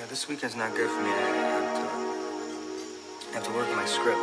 Yeah, this weekend's not good for me. I have to work on my script.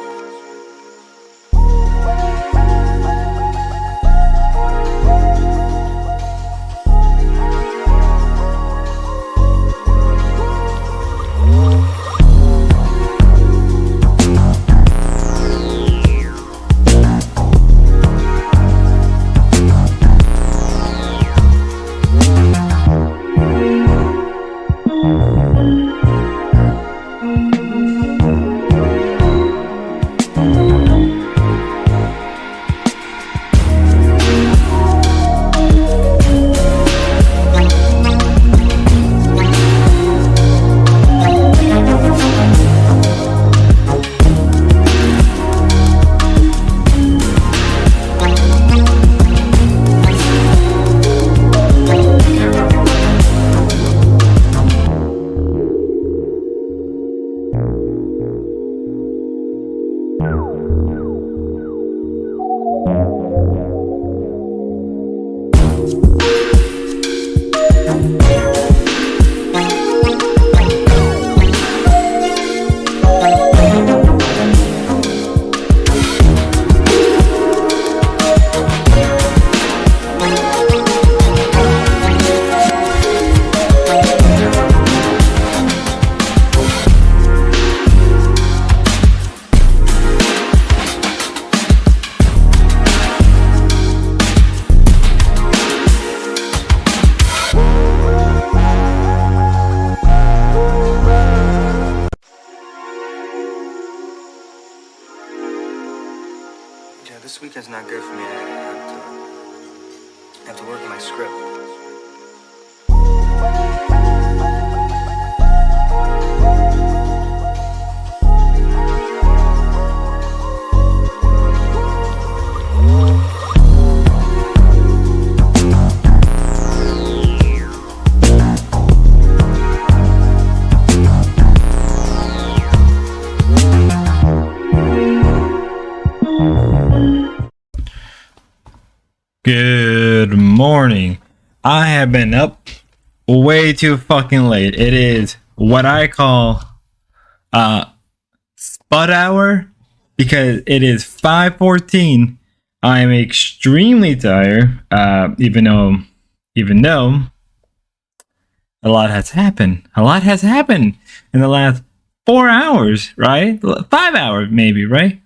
Yeah, this weekend's not good for me. I have to work on my script. Good morning. I have been up way too fucking late. It is what I call spud hour because it is 5:14. I am extremely tired. Even though a lot has happened. A lot has happened in the last 4 hours, right? 5 hours maybe, right?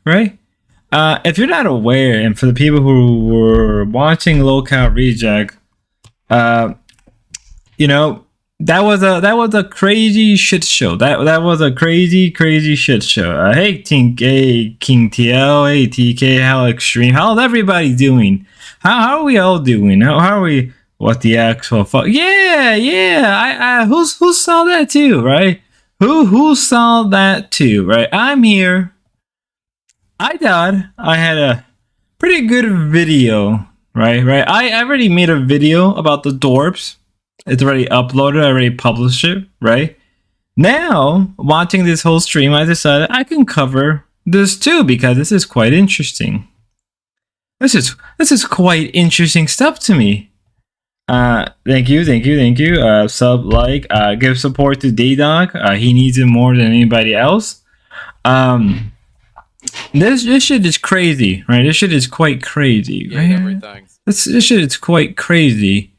If you're not aware, and for the people who were watching lolcowreject, that was a crazy shit show. That was a crazy shit show. Hey King TL, hey TK, how extreme? How's everybody doing? How are we all doing? How are we? What the actual fuck? Yeah. Who saw that too, right? Who saw that too, right? I'm here. I thought I had a pretty good video, right? I already made a video about the dorps. It's already uploaded, I already published it, right? Now, watching this whole stream, I decided I can cover this too because this is quite interesting. This is quite interesting stuff to me. Thank you. Sub, like, give support to D-Dog. He needs it more than anybody else. This shit is crazy, right? This shit is quite crazy, right? Everything. This shit is quite crazy.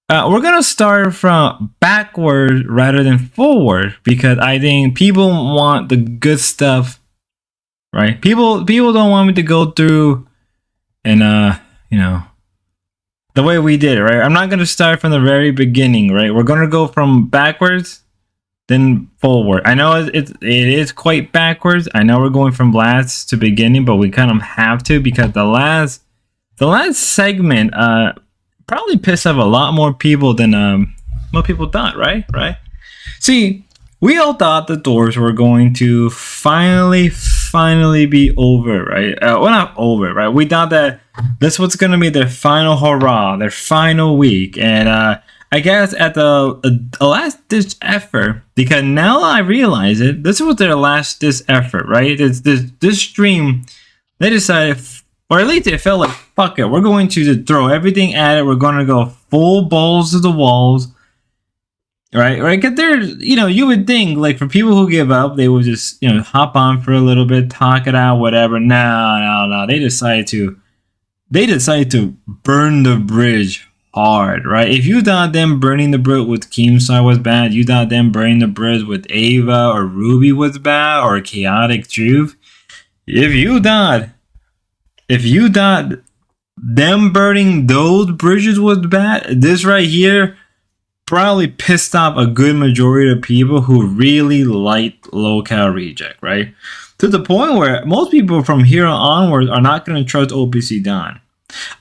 We're gonna start from backward rather than forward because I think people want the good stuff, right? People don't want me to go through and the way we did it, right? I'm not gonna start from the very beginning, right? We're gonna go from backwards then forward. I know it is quite backwards. I know we're going from last to beginning, but we kind of have to because the last segment probably pissed off a lot more people than what people thought, right? See, we all thought the doors were going to finally be over, right? Well, not over, right? We thought that this was going to be their final hurrah, their final week, and I guess at the last ditch effort, because now I realize it, this was their last ditch effort, right? This stream, they decided, or at least it felt like, fuck it, we're going to throw everything at it. We're going to go full balls to the walls. right? Right? Because there's, you would think like for people who give up, they would just, hop on for a little bit, talk it out, whatever. No, no, no. They decided to burn the bridge hard, right? If you thought them burning the bridge with Keemstar was bad, you thought them burning the bridge with Ava or Ruby was bad, or Chaotic Truth. If you thought them burning those bridges was bad, this right here probably pissed off a good majority of people who really liked lolcowreject, right? To the point where most people from here onwards are not going to trust OPC Don.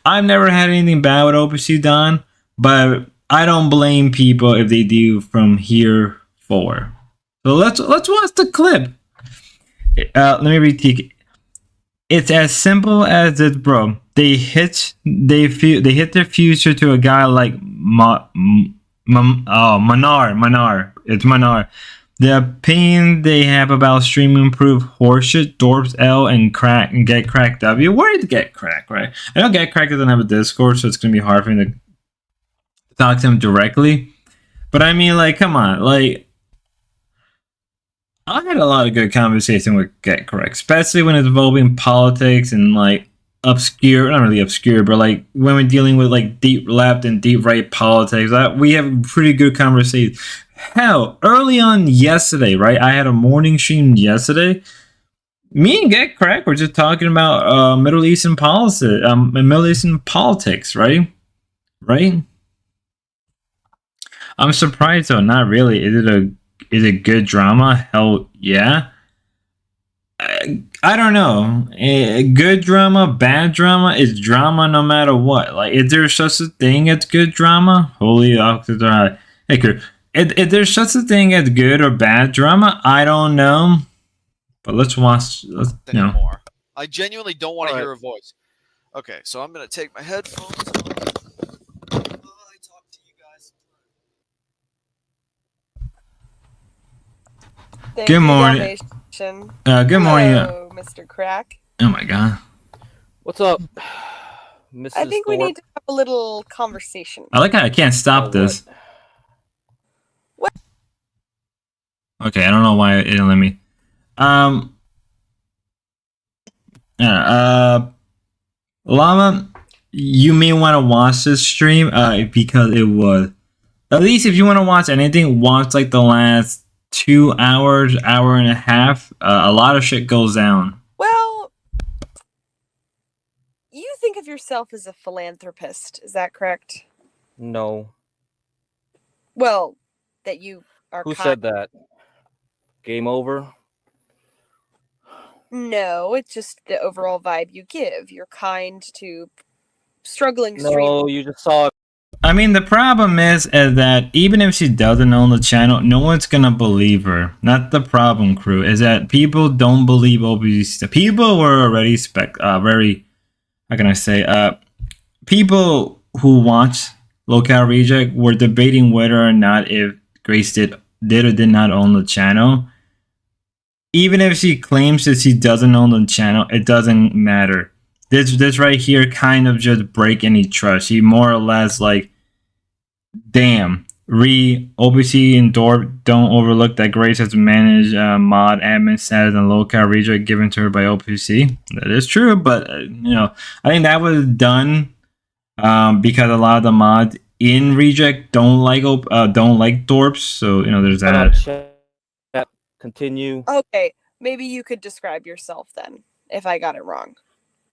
I've never had anything bad with OPC Don, but I don't blame people if they do from here forward. So let's watch the clip. Let me retake. It's as simple as this, bro. They hit their future to a guy like Manar. It's Manar. The opinion they have about streaming proof horseshit, Dorps L and Crack and Get Crack W. Where did Get Crack, right? I know Get Crack doesn't have a Discord, so it's gonna be hard for me to talk to him directly. But I mean, like, come on, like, I had a lot of good conversation with Get Correct, especially when it's involving politics and like obscure, not really obscure, but like when we're dealing with like deep left and deep right politics. We have a pretty good conversation. Hell, early on yesterday, right? I had a morning stream yesterday. Me and Get Crack were just talking about Middle Eastern policy, Middle Eastern politics, right? Right? I'm surprised though. Not really. Is it good drama? Hell yeah. I don't know. Good drama, bad drama is drama no matter what. Like, is there such a thing as good drama? Holy Octodad. If there's such a thing as good or bad drama, I don't know. But let's watch. Anymore. I genuinely don't want to hear a voice. Okay, so I'm going to take my headphones off. I talk to you guys. Good morning. Good morning. Hello, Mr. Crack. Oh my god. What's up, Mrs. I think we Thorpe? need to have a little conversation. I like how I can't stop this. What? Okay, I don't know why it didn't let me. Llama, you may want to watch this stream because it was, at least if you want to watch anything, watch like the last 2 hours, hour and a half. A lot of shit goes down. Well, you think of yourself as a philanthropist, is that correct? No. Well, that you are. Who said that? Game over? No, it's just the overall vibe you give. You're kind to struggling No, streamers. you just saw it. I mean, the problem is that even if she doesn't own the channel, no one's gonna believe her. Not the problem, crew. Is that people don't believe OBC. People were already very, how can I say, people who watch lolcowreject were debating whether or not if Grace did or did not own the channel. Even if she claims that she doesn't own the channel, it doesn't matter. This right here kind of just break any trust. She more or less like, damn, OBC and Dorp don't overlook that Grace has managed mod admin status and lolcowreject given to her by OPC. That is true, but I think that was done because a lot of the mods in reject don't like Dorps. So there's that. Chat. Continue. Okay, maybe you could describe yourself then, if I got it wrong.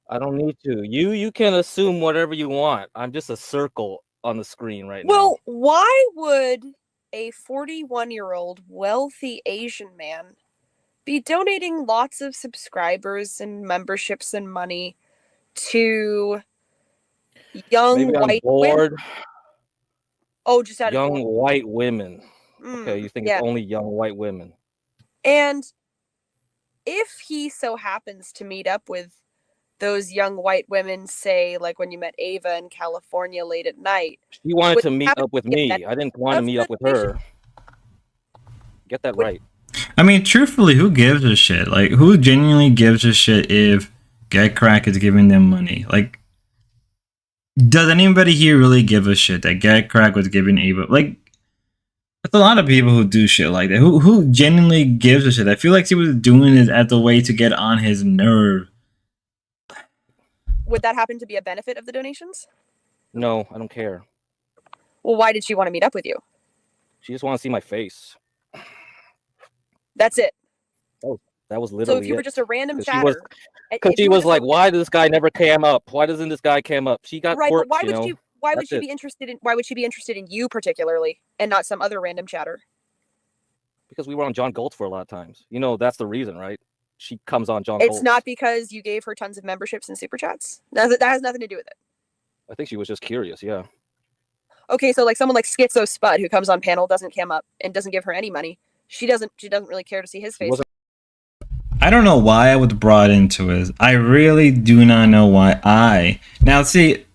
I don't need to. You can assume whatever you want. I'm just a circle on the screen right now. Well, why would a 41-year-old wealthy Asian man be donating lots of subscribers and memberships and money to young white women? Oh, just out of young white women. Okay, you think it's only young white women. And if he so happens to meet up with those young white women, say, like when you met Ava in California late at night. She wanted to meet up with me. I didn't want to meet up with her. Get that right. I mean, truthfully, who gives a shit? Like, who genuinely gives a shit if Get Crack is giving them money? Like, does anybody here really give a shit that Get Crack was giving Ava? Like, There's a lot of people who do shit like that. Who genuinely gives a shit. I feel like she was doing it as a way to get on his nerve. Would that happen to be a benefit of the donations? No, I don't care. Well, why did she want to meet up with you? She just want to see my face. That's it. Oh, that was literally So if you were it. just a random 'Cause she chatter, Because she was like, "Why does this guy never came up? Why doesn't this guy come up?" She got right, quirks, but you know. why would That's she it. be interested in? Why would she be interested in you particularly, and not some other random chatter? Because we were on John Goltz for a lot of times. You know, that's the reason, right? She comes on John It's Goltz. not because you gave her tons of memberships and super chats. That has nothing to do with it. I think she was just curious. Yeah. Okay, so like someone like Schizo Spud who comes on panel, doesn't come up, and doesn't give her any money. She doesn't really care to see his face. I don't know why I was brought into it. I really do not know why Now, see,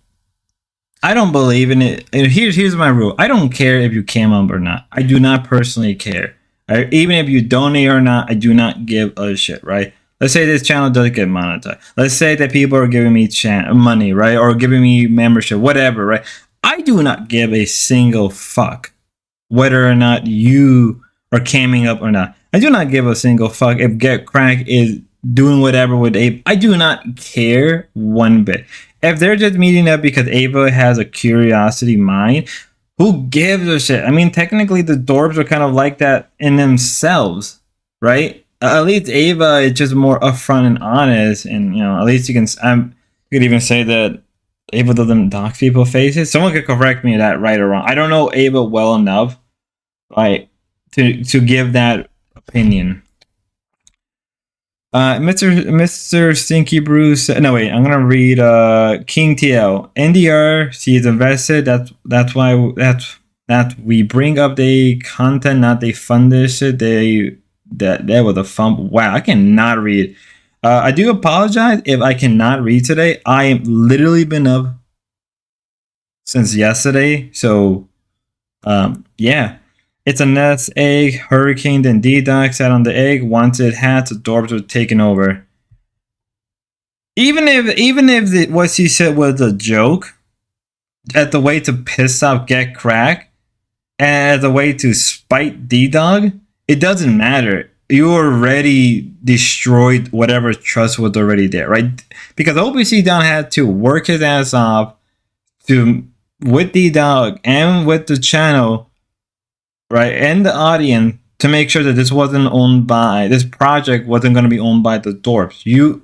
I don't believe in it. Here's my rule. I don't care if you came up or not. I do not personally care. Even if you donate or not, I do not give a shit, right? Let's say this channel doesn't get monetized. Let's say that people are giving me money, right? Or giving me membership, whatever, right? I do not give a single fuck whether or not you are coming up or not. I do not give a single fuck if Get Crack is doing whatever with Ava. I do not care one bit. If they're just meeting up because Ava has a curiosity mind, who gives a shit? I mean, technically the Dorbs are kind of like that in themselves, right? At least Ava is just more upfront and honest, and at least you could even say that Ava doesn't dox people's faces. Someone could correct me that right or wrong. I don't know Ava well enough, right, to give that opinion. Mr. Stinky Bruce. No, wait. I'm gonna read. King TL NDR. She's invested. That's why that we bring up the content, not they fund this shit. That was a fun. Wow, I cannot read. I do apologize if I cannot read today. I am literally been up since yesterday. So, yeah. It's a nest egg. Hurricane then D-Dog sat on the egg. Once it had, the Dorbs were taken over. Even if what she said was a joke, as the way to piss off Get Crack, and as a way to spite D-Dog, it doesn't matter. You already destroyed whatever trust was already there, right? Because OBC Don had to work his ass off with D-Dog and with the channel, right, and the audience, to make sure that this project wasn't going to be owned by the Dorbs. You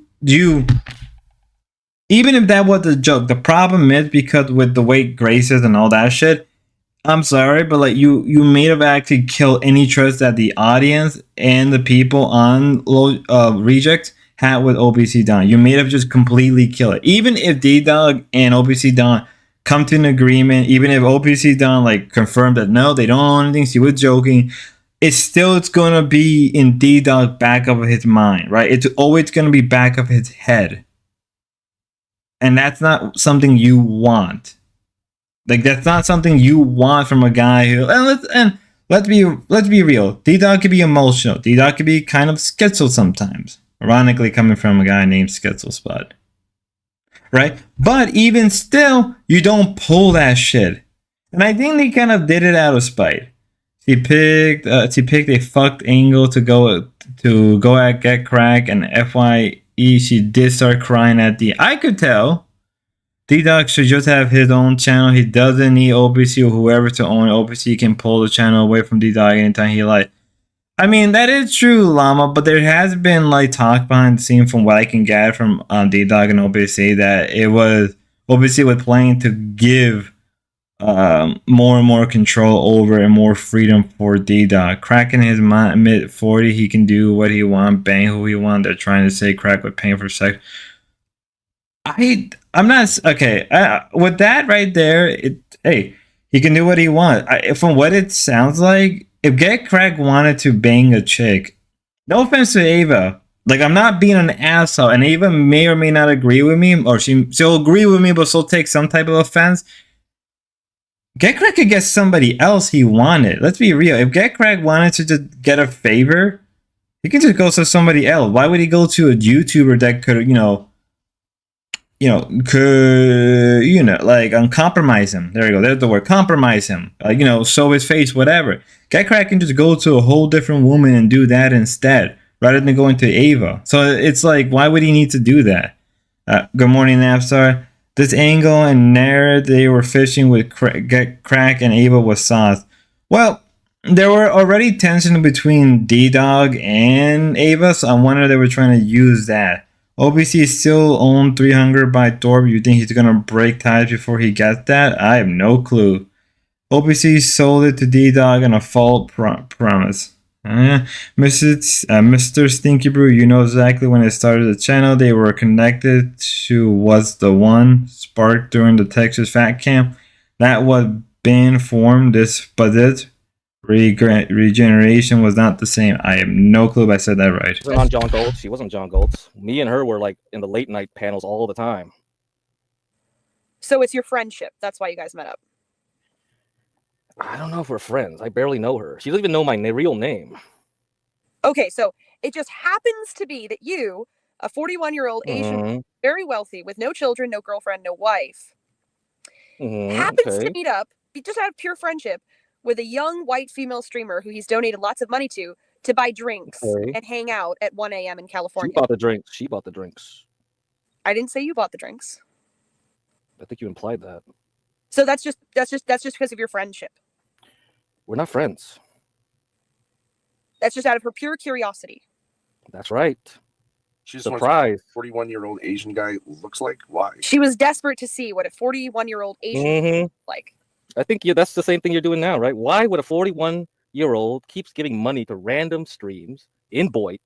even if that was a joke, the problem is because with the way Grace is and all that shit, I'm sorry, but like you may have actually killed any trust that the audience and the people on Reject had with OBC Don. You may have just completely killed it. Even if D-Dog and OBC Don come to an agreement, even if OPC Don like confirmed that no, they don't own anything, she was joking, it's gonna be in D-Dog back of his mind, right? It's always gonna be back of his head. And that's not something you want. Like, that's not something you want from a guy who, let's be real. D-Dog could be emotional. D-Dog could be kind of schizo sometimes. Ironically, coming from a guy named Schizo Spud. Right? But even still, you don't pull that shit. And I think they kind of did it out of spite. She picked a fucked angle to go at Get Crack, and FYE, she did start crying at the. I could tell D-Dog should just have his own channel. He doesn't need OPC or whoever to own it. OPC can pull the channel away from D-Dog anytime he like. I mean, that is true, Llama, but there has been like talk behind the scene from what I can get from D-Dog and OPC that it was OPC was planning to give more and more control over and more freedom for D-Dog. Crack in his mid 40, he can do what he want, bang who he want. They're trying to say Crack with pain for sex. I'm not okay with that right there. Hey, he can do what he wants. From what it sounds like, if Get Crack wanted to bang a chick, no offense to Ava, like I'm not being an asshole, and Ava may or may not agree with me, or she'll agree with me, but she'll take some type of offense. Get Crack could get somebody else he wanted. Let's be real. If Get Crack wanted to just get a favor, he could just go to somebody else. Why would he go to a YouTuber that could, could, like, compromise him. There you go. There's the word, compromise him. Show his face, whatever. Get Crack can just go to a whole different woman and do that instead, rather than going to Ava. So it's like, why would he need to do that? Good morning, Napstar. This angle and Nair, they were fishing with Get Crack, and Ava was sauce. Well, there were already tension between D-Dog and Ava, so I wonder they were trying to use that. OBC still owned 300 by Thorpe. You think he's gonna break ties before he gets that? I have no clue. OBC sold it to D-Dog on a false promise. Mr. Stinky Brew, you know exactly when they started the channel. They were connected to What's the One, sparked during the Texas Fat Camp. That was been formed, but this regeneration was not the same. I have no clue if I said that right. She wasn't on John Golds. She wasn't John Golds. Me and her were like in the late night panels all the time. So it's your friendship. That's why you guys met up. I don't know if we're friends. I barely know her. She doesn't even know my real name. Okay, so it just happens to be that you, a 41-year-old Asian, very wealthy, with no children, no girlfriend, no wife, happens to meet up, just out of pure friendship, with a young white female streamer who he's donated lots of money to buy drinks and hang out at 1 a.m. in California. She bought the drinks. I didn't say you bought the drinks. I think you implied that. So that's just because of your friendship. We're not friends. That's just out of her pure curiosity. That's right. She's surprised. 41-year-old Asian guy looks like. Why? She was desperate to see what a 41-year-old Asian looks like. I think that's the same thing you're doing now, right? Why would a 41-year-old keeps giving money to random streams in Boyd?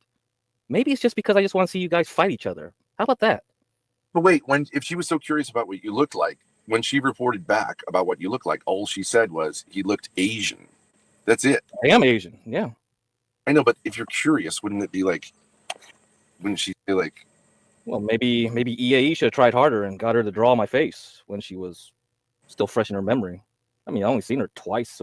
Maybe it's just because I just want to see you guys fight each other. How about that? But wait, if she was so curious about what you looked like, when she reported back about what you looked like, all she said was he looked Asian. That's it. I am Asian, yeah. I know, but if you're curious, wouldn't she say like? Well, maybe EAE should have tried harder and got her to draw my face when she was still fresh in her memory. I mean, I only seen her twice,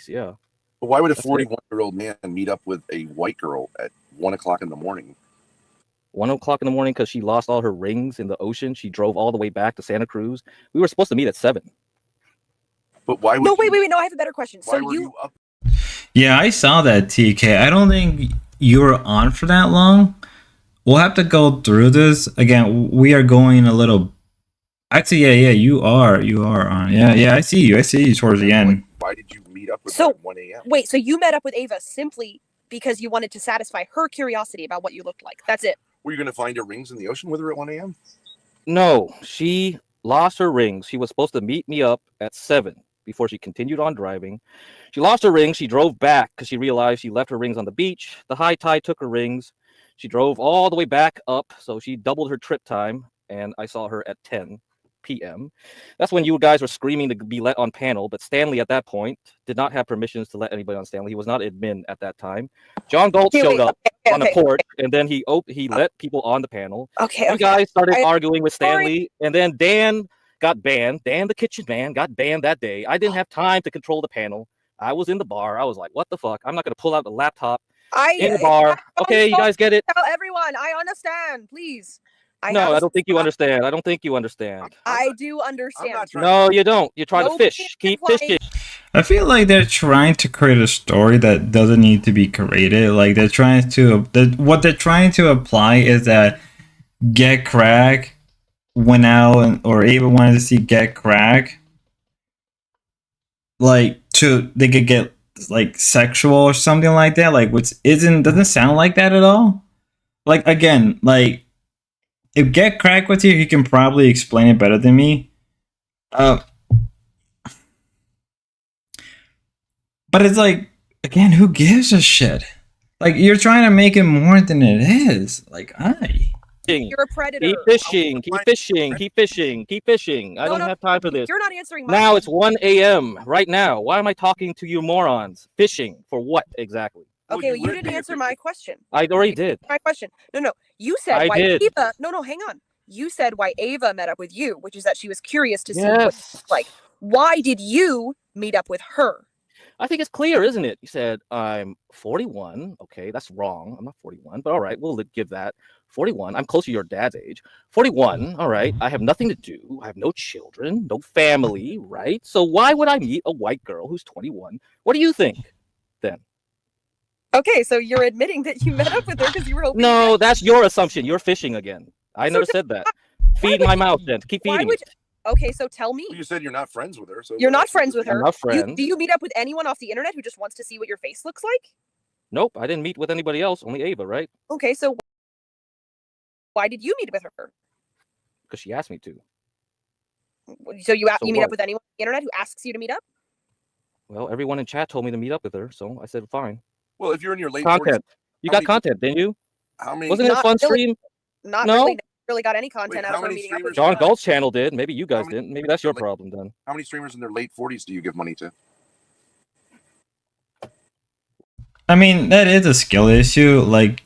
yeah. But why would a 41-year-old man meet up with a white girl at 1 o'clock in the morning? 1 o'clock in the morning because she lost all her rings in the ocean. She drove all the way back to Santa Cruz. We were supposed to meet at 7. But why would wait. No, I have a better question. Why were you up? Yeah, I saw that, TK. I don't think you were on for that long. We'll have to go through this. Again, we are going a little... Actually, yeah, you are on. Yeah, I see you towards the end. Why did you meet up with her at 1 a.m.? Wait, so you met up with Ava simply because you wanted to satisfy her curiosity about what you looked like. That's it. Were you going to find her rings in the ocean with her at 1 a.m.? No, she lost her rings. She was supposed to meet me up at 7 before she continued on driving. She lost her rings. She drove back because she realized she left her rings on the beach. The high tide took her rings. She drove all the way back up, so she doubled her trip time, and I saw her at 10 p.m. That's when you guys were screaming to be let on panel, but Stanley at that point did not have permissions to let anybody on Stanley. He was not admin at that time. John Galt showed up on the porch, and then he let people on the panel. You guys started arguing with Stanley, and then Dan got banned. Dan, the kitchen man, got banned that day. I didn't have time to control the panel. I was in the bar. I was like, what the fuck? I'm not going to pull out the laptop in the bar. Okay, you guys get it? Tell everyone. I understand, please. I don't think you understand. I don't think you understand. I do understand. No, you don't. You're trying to fish. Keep fishing. I feel like they're trying to create a story that doesn't need to be created. Like they're trying to, what they're trying to apply is that Get Crack went out or Ava wanted to see Get Crack. Like they could get like sexual or something like that. Like which doesn't sound like that at all. Like again, like if Get Crack was here, he can probably explain it better than me. But it's like, again, who gives a shit? Like, you're trying to make it more than it is. Like, you're a predator. Keep fishing. I don't have time for this. You're not answering my question. It's 1 a.m. right now. Why am I talking to you morons? Fishing for what exactly? Okay, well, you didn't answer my question. I already did. My question. No. You said Ava. No, hang on. You said why Ava met up with you, which is that she was curious to see what it was like. Why did you meet up with her? I think it's clear, isn't it? You said, I'm 41. Okay, that's wrong. I'm not 41, but all right, we'll give that. 41. I'm close to your dad's age. 41. All right. I have nothing to do. I have no children, no family, right? So why would I meet a white girl who's 21? What do you think then? Okay, so you're admitting that you met up with her because you were hoping. No, that's your assumption. You're fishing again. I So never said that. Feed would my you- mouth then. Keep why feeding would it. Okay, so tell me. Well, you said you're not friends with her, so You're what not else friends would with you her. I'm not friends. Do you meet up with anyone off the internet who just wants to see what your face looks like? Nope, I didn't meet with anybody else. Only Ava, right? Okay, so why did you meet with her? Because she asked me to. So you So meet up what? with anyone on the internet who asks you to meet up? Well, everyone in chat told me to meet up with her, so I said fine. Well, if you're in your late 40s, Content. You how got many- content, didn't you? how many? Wasn't it a Not fun really. stream? Not No? really. Never really got any content Wait, out how of her many meeting up with streamers- John you. Galt's channel did. Maybe you guys many didn't. Maybe that's your like- problem then. How many streamers in their late 40s do you give money to? I mean, that is a skill issue. Like,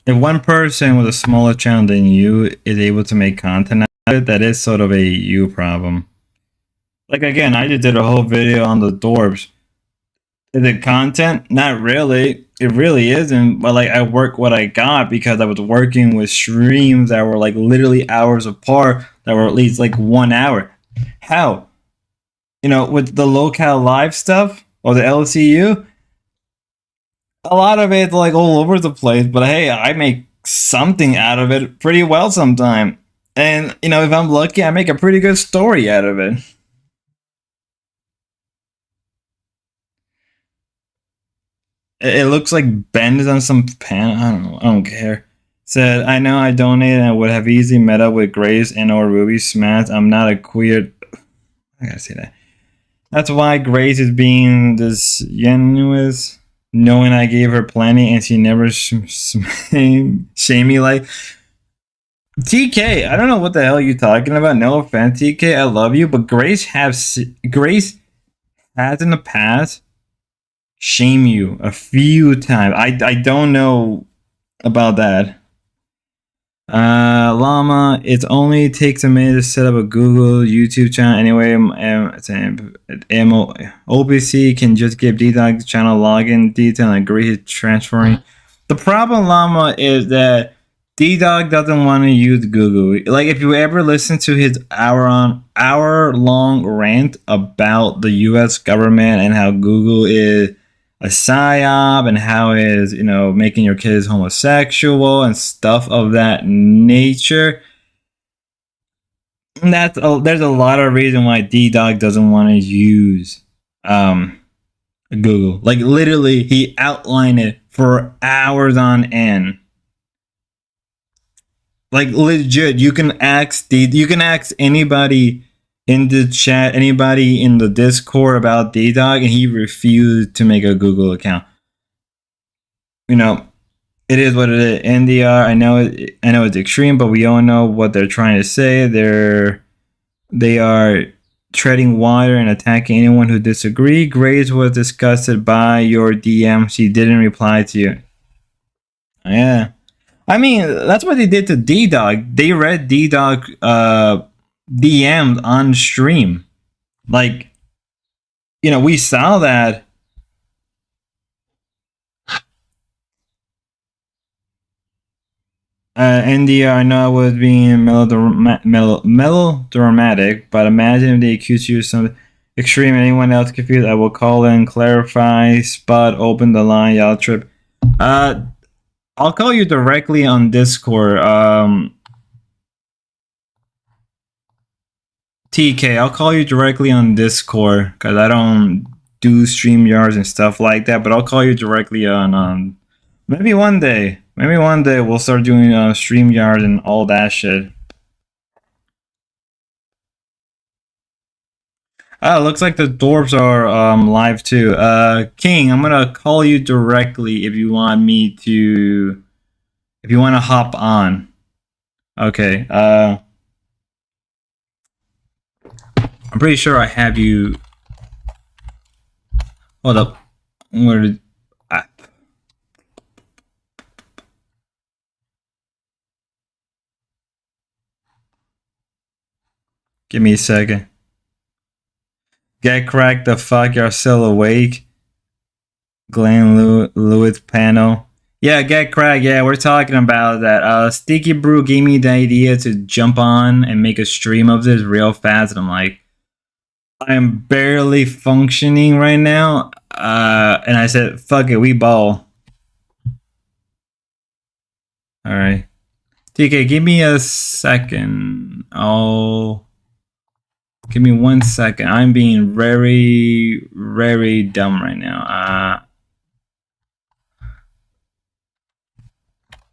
if one person with a smaller channel than you is able to make content out of it, that is sort of a you problem. Like, again, I just did a whole video on the Dorbs. Is it content? Not really. It really isn't. But, like, I work what I got because I was working with streams that were, like, literally hours apart that were at least, like, 1 hour. How? You know, with the lolcow live stuff or the LCU, a lot of it's like all over the place, but hey, I make something out of it pretty well sometime. And, you know, if I'm lucky, I make a pretty good story out of it. It looks like Ben is on some pan. I don't know. I don't care. Said, I know I donated and I would have easily met up with Grace and or Ruby Smash. I'm not a queer. I gotta say that. That's why Grace is being disingenuous, knowing I gave her plenty and she never shame me like. TK, I don't know what the hell you're talking about. No offense, TK, I love you, but Grace has in the past shame you a few times. I don't know about that. Llama, it only takes a minute to set up a Google YouTube channel. Anyway, OPC can just give D-Dog channel login detail and agree he's transferring. The problem, Llama, is that D-Dog doesn't want to use Google. Like, if you ever listen to his hour-long rant about the U.S. government and how Google is a psyop and how is, you know, making your kids homosexual and stuff of that nature. And there's a lot of reason why D-Dog doesn't want to use Google. Like, literally, he outlined it for hours on end. Like, legit, you can ask anybody in the chat, anybody in the Discord about D-Dog, and he refused to make a Google account. You know, it is what it is. NDR, I know it's extreme, but we all know what they're trying to say. They are treading water and attacking anyone who disagree. Grace was disgusted by your DM. She didn't reply to you. Yeah. I mean, that's what they did to D-Dog. They read D-Dog DMs on stream. Like, you know, we saw that. NDR, I know I was being melodramatic, but imagine if they accuse you of something extreme and anyone else confused. I will call in, clarify, spot, open the line, y'all trip. I'll call you directly on Discord. TK, I'll call you directly on Discord because I don't do StreamYards and stuff like that. But I'll call you directly on maybe one day. Maybe one day we'll start doing StreamYard and all that shit. Looks like the Dorbs are live too. King, I'm gonna call you directly if you want to hop on. Okay. I'm pretty sure I have you. Hold up. Where did give me a second. Get cracked the fuck, you're still awake. Glenn Lewis panel. Yeah, get cracked. Yeah, we're talking about that. Sticky Brew gave me the idea to jump on and make a stream of this real fast. And I'm like, I am barely functioning right now. And I said, fuck it, we ball. All right. TK, give me a second. Oh, give me 1 second. I'm being very, very dumb right now.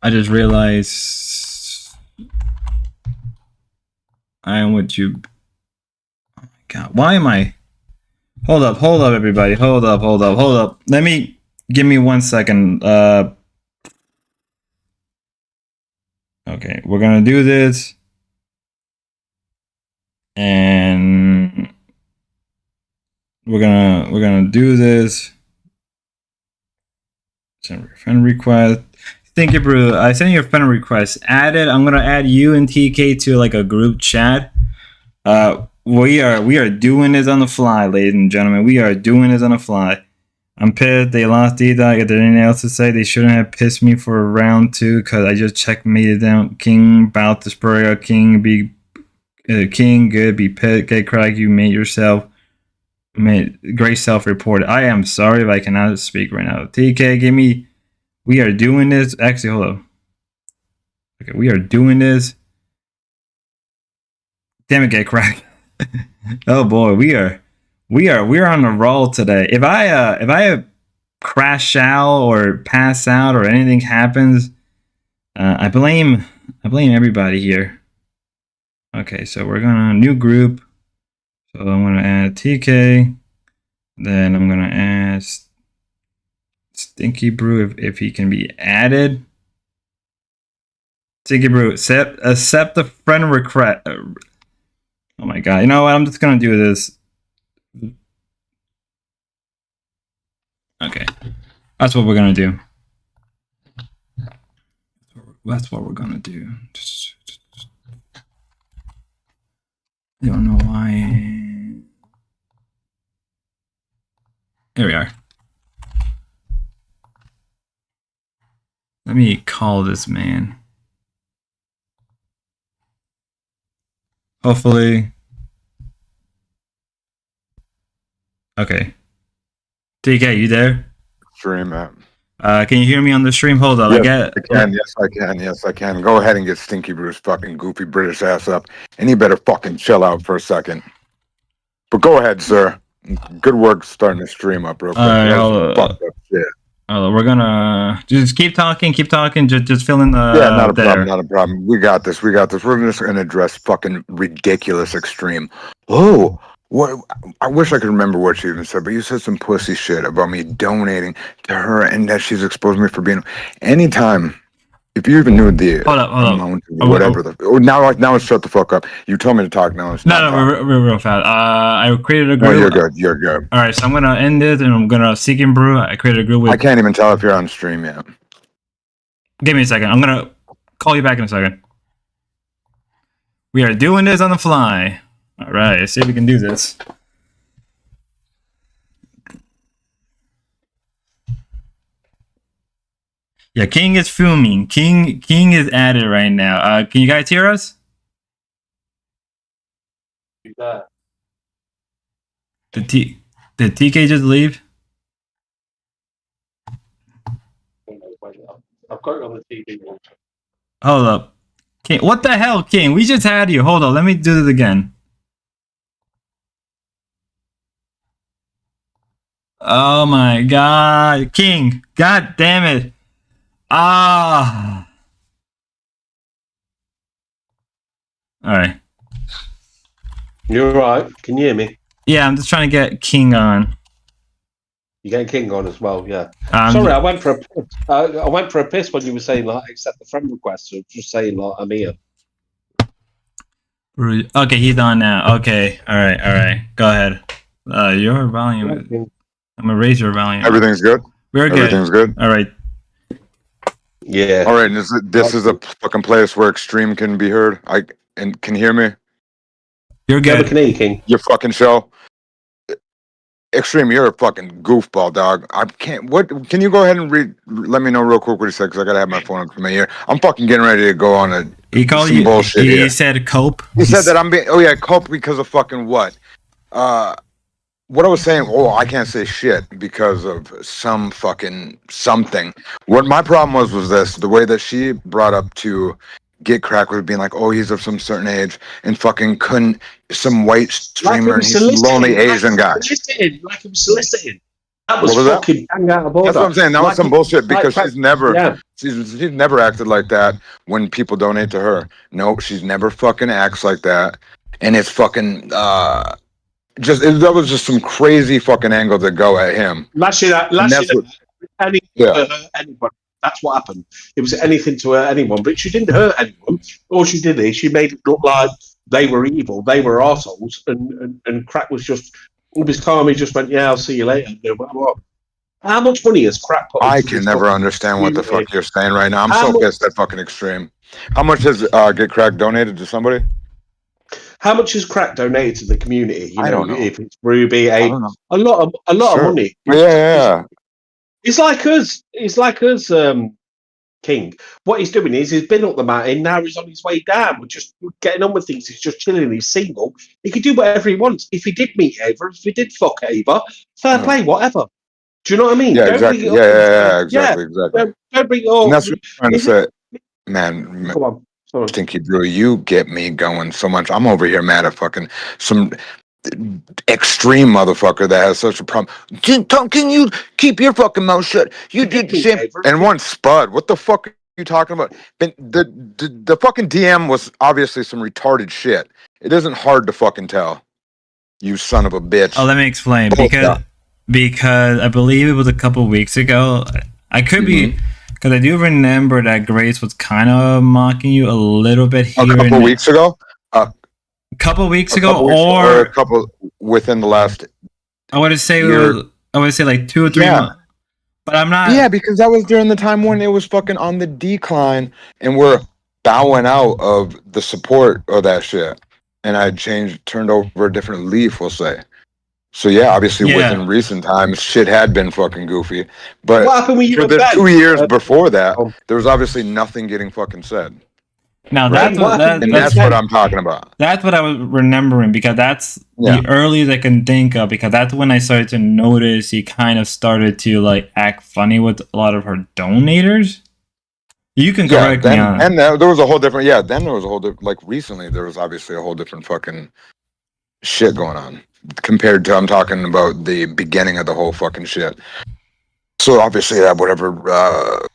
I just realized I am with you. Oh my god, why am I? Hold up, everybody. Hold up. Give me 1 second. Okay, we're gonna do this. And we're gonna do this. Send friend request. Thank you, bro. I sent you a friend request. Add it. I'm gonna add you and TK to like a group chat. We are doing this on the fly, ladies and gentlemen. We are doing this on the fly. I'm pissed. They lost D-Dog. If there's anything else to say, they shouldn't have pissed me for round 2 because I just checkmated them. King about the Spurrier. King be King good. Be pissed. Get crack. You made yourself. Made great self-report. I am sorry if I cannot speak right now. TK, give me. We are doing this. Actually, hold up. Okay, we are doing this. Damn it, get crack. Oh boy, we're on a roll today. If I crash out or pass out or anything happens, I blame everybody here. Okay, so we're gonna new group. So I'm gonna add TK. Then I'm gonna add Stinky Brew if he can be added. Stinky Brew, accept the friend request. Oh my god! You know what? I'm just gonna do this. Okay, that's what we're gonna do. That's what we're gonna do. I don't know why. Here we are. Let me call this man. Hopefully. Okay. TK, you there? Stream app. Can you hear me on the stream? Hold on. Yes, I can. Yes, I can. Go ahead and get Stinky Bruce fucking goofy British ass up. And you better fucking chill out for a second. But go ahead, sir. Good work starting the stream up real quick. Fucked up shit. We're gonna just keep talking. Just fill in the. Yeah, not a problem. We got this. We're just gonna address fucking ridiculous extreme. Oh, what? I wish I could remember what she even said, but you said some pussy shit about me donating to her and that she's exposed me for being. Anytime, if you even knew the amount, whatever now shut the fuck up. You told me to talk now. We're real fast. I created a group. No, you're good. All right, so I'm gonna end it, and I'm gonna seek and brew. I created a group with. I can't even tell if you're on stream yet. Give me a second. I'm gonna call you back in a second. We are doing this on the fly. All right, let's see if we can do this. Yeah, King is fuming. King is at it right now. Can you guys hear us? Did TK just leave? I've got it on the TV. Hold up. King, what the hell, King? We just had you. Hold on, let me do this again. Oh my god. King, god damn it. Ah. Alright. You're right. Can you hear me? Yeah, I'm just trying to get King on. You getting King on as well, yeah. Sorry, I went for a piss. I went for a piss when you were saying like accept the friend request. So just saying like I'm here. Okay, he's on now. Okay, all right. Go ahead. Your volume. I'm gonna raise your volume. Everything's good. We're good. Everything's good. All right. Yeah. All right. This is a fucking place where extreme can be heard. And can you hear me? You're good. Can hear you, King. Your fucking show. Extreme, you're a fucking goofball, dog. I can't. What? Can you go ahead and read? Let me know real quick what he said, because I gotta have my phone up to my ear. I'm fucking getting ready to go on He called some you. bullshit He here. said cope. He said that I'm being. Oh yeah, cope because of fucking what? What I was saying. Oh, I can't say shit because of some fucking something. What my problem was this: the way that she brought up to get crack was being like, oh, he's of some certain age, and fucking couldn't some white streamer and he's some lonely Asian guy. Like he was soliciting. That was, What was fucking bang out of order. That's what I'm saying. That was some bullshit because like, she's never yeah. she's never acted like that when people donate to her. Nope, she's never fucking acts like that. And it's fucking that was just some crazy fucking angle to go at him. Anybody. That's what happened. It was anything to hurt anyone, but she didn't hurt anyone. All she did is she made it look like they were evil, they were arseholes, and Crack was just, he was calm, he just went, yeah, I'll see you later. How much money has Crack put? I can never understand what the fuck you're saying right now. I'm so pissed at fucking Extreme. How much has Get Crack donated to somebody? How much has Crack donated to the community? I don't know. If it's Ruby, a lot of money. Yeah. It's like us. King. What he's doing is he's been up the mountain. Now he's on his way down. We're just getting on with things. He's just chilling. He's single. He can do whatever he wants. If he did meet Ava, if he did fuck Ava, fair play, whatever. Do you know what I mean? Yeah, exactly. Exactly. Don't bring it up. And that's what I'm trying to say. Man, come on. Stinky Brew, you get me going so much. I'm over here mad at fucking some extreme motherfucker that has such a problem. Can you keep your fucking mouth shut? You did shit. And one Spud. What the fuck are you talking about? The fucking DM was obviously some retarded shit. It isn't hard to fucking tell. You son of a bitch. Oh, let me explain. Because I believe it was a couple weeks ago. I could be, because I do remember that Grace was kind of mocking you a little bit here. A couple weeks ago? A couple weeks ago, or a couple within the last. I would say like 2 or 3 months. But I'm not. Yeah, because that was during the time when it was fucking on the decline, and we're bowing out of the support of that shit. And I turned over a different leaf, we'll say. So yeah, obviously within recent times, shit had been fucking goofy. But what happened when you for the 2 years before that, there was obviously nothing getting fucking said. Now that's what I'm talking about. That's what I was remembering, because that's the earliest I can think of, because that's when I started to notice he kind of started to like act funny with a lot of her donators. You can correct me on. And there was a whole different then there was a whole like recently there was obviously a whole different fucking shit going on compared to, I'm talking about the beginning of the whole fucking shit. So obviously that whatever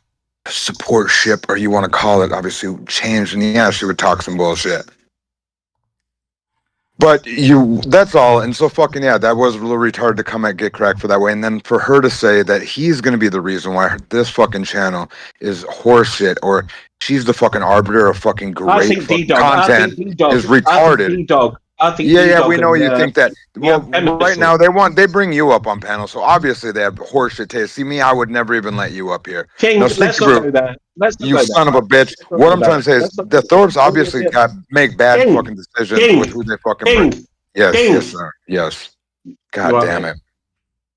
support ship, or you want to call it, obviously changed, and she would talk some bullshit. But that's all. And so fucking that was a little retarded to come at Get Crack for that way. And then for her to say that he's going to be the reason why this fucking channel is horseshit, or she's the fucking arbiter of fucking great fucking content is retarded. We know you think that. Well, right now they bring you up on panel, so obviously they have horseshit taste. See me, I would never even let you up here. King, let's not go there. You son of a bitch. What I'm trying to say is the Thorpes obviously make bad fucking decisions with who they fucking bring. Yes, sir. Yes. God damn it.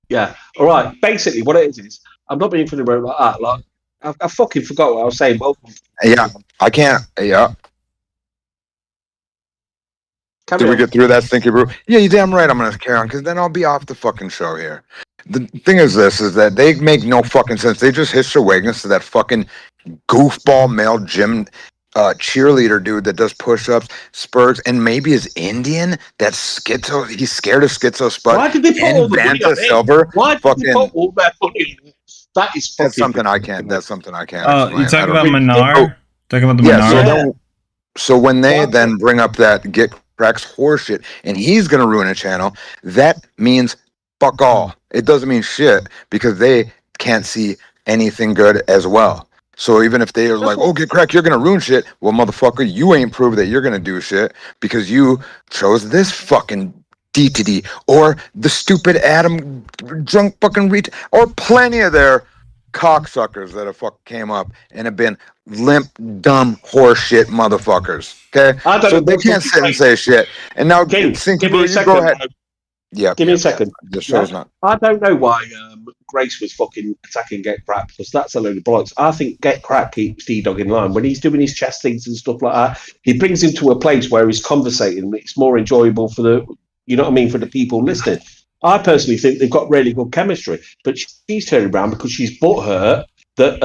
Yeah. All right. Basically, what it is I'm not being funny about that. Like, I fucking forgot what I was saying. Yeah, I can't. Yeah. Did we get through that, Stinky Brew? Yeah, you're damn right I'm going to carry on, because then I'll be off the fucking show here. The thing is that they make no fucking sense. They just hitch their wagons to that fucking goofball male gym cheerleader dude that does push-ups, spurts, and maybe is Indian. That's Schizo. He's scared of Schizo Spud. Why did they put all the money on Silver. Why did they put all that money on it? That is fucking... That's something I can't explain. You talking about Minar? Talking about the Minar? So when they then bring up that Get Crack's horseshit, and he's going to ruin a channel, that means fuck all. It doesn't mean shit, because they can't see anything good as well. So even if they are like, oh, Get Crack, you're going to ruin shit. Well, motherfucker, you ain't proved that you're going to do shit, because you chose this fucking DTD, or the stupid Adam drunk fucking or plenty of their cocksuckers that have fucking came up and have been limp, dumb, horseshit motherfuckers. Okay, so they can't sit and say shit. And now, King, Stinky Brew, you go ahead. Give me a second. The show's not. I don't know why Grace was fucking attacking Get Crack because that's a load of bollocks. I think Get Crack keeps D-Dog in line. When he's doing his chest things and stuff like that, he brings him to a place where he's conversating. It's more enjoyable for the, you know what I mean, for the people listening. I personally think they've got really good chemistry, but she's turning around because she's butthurt that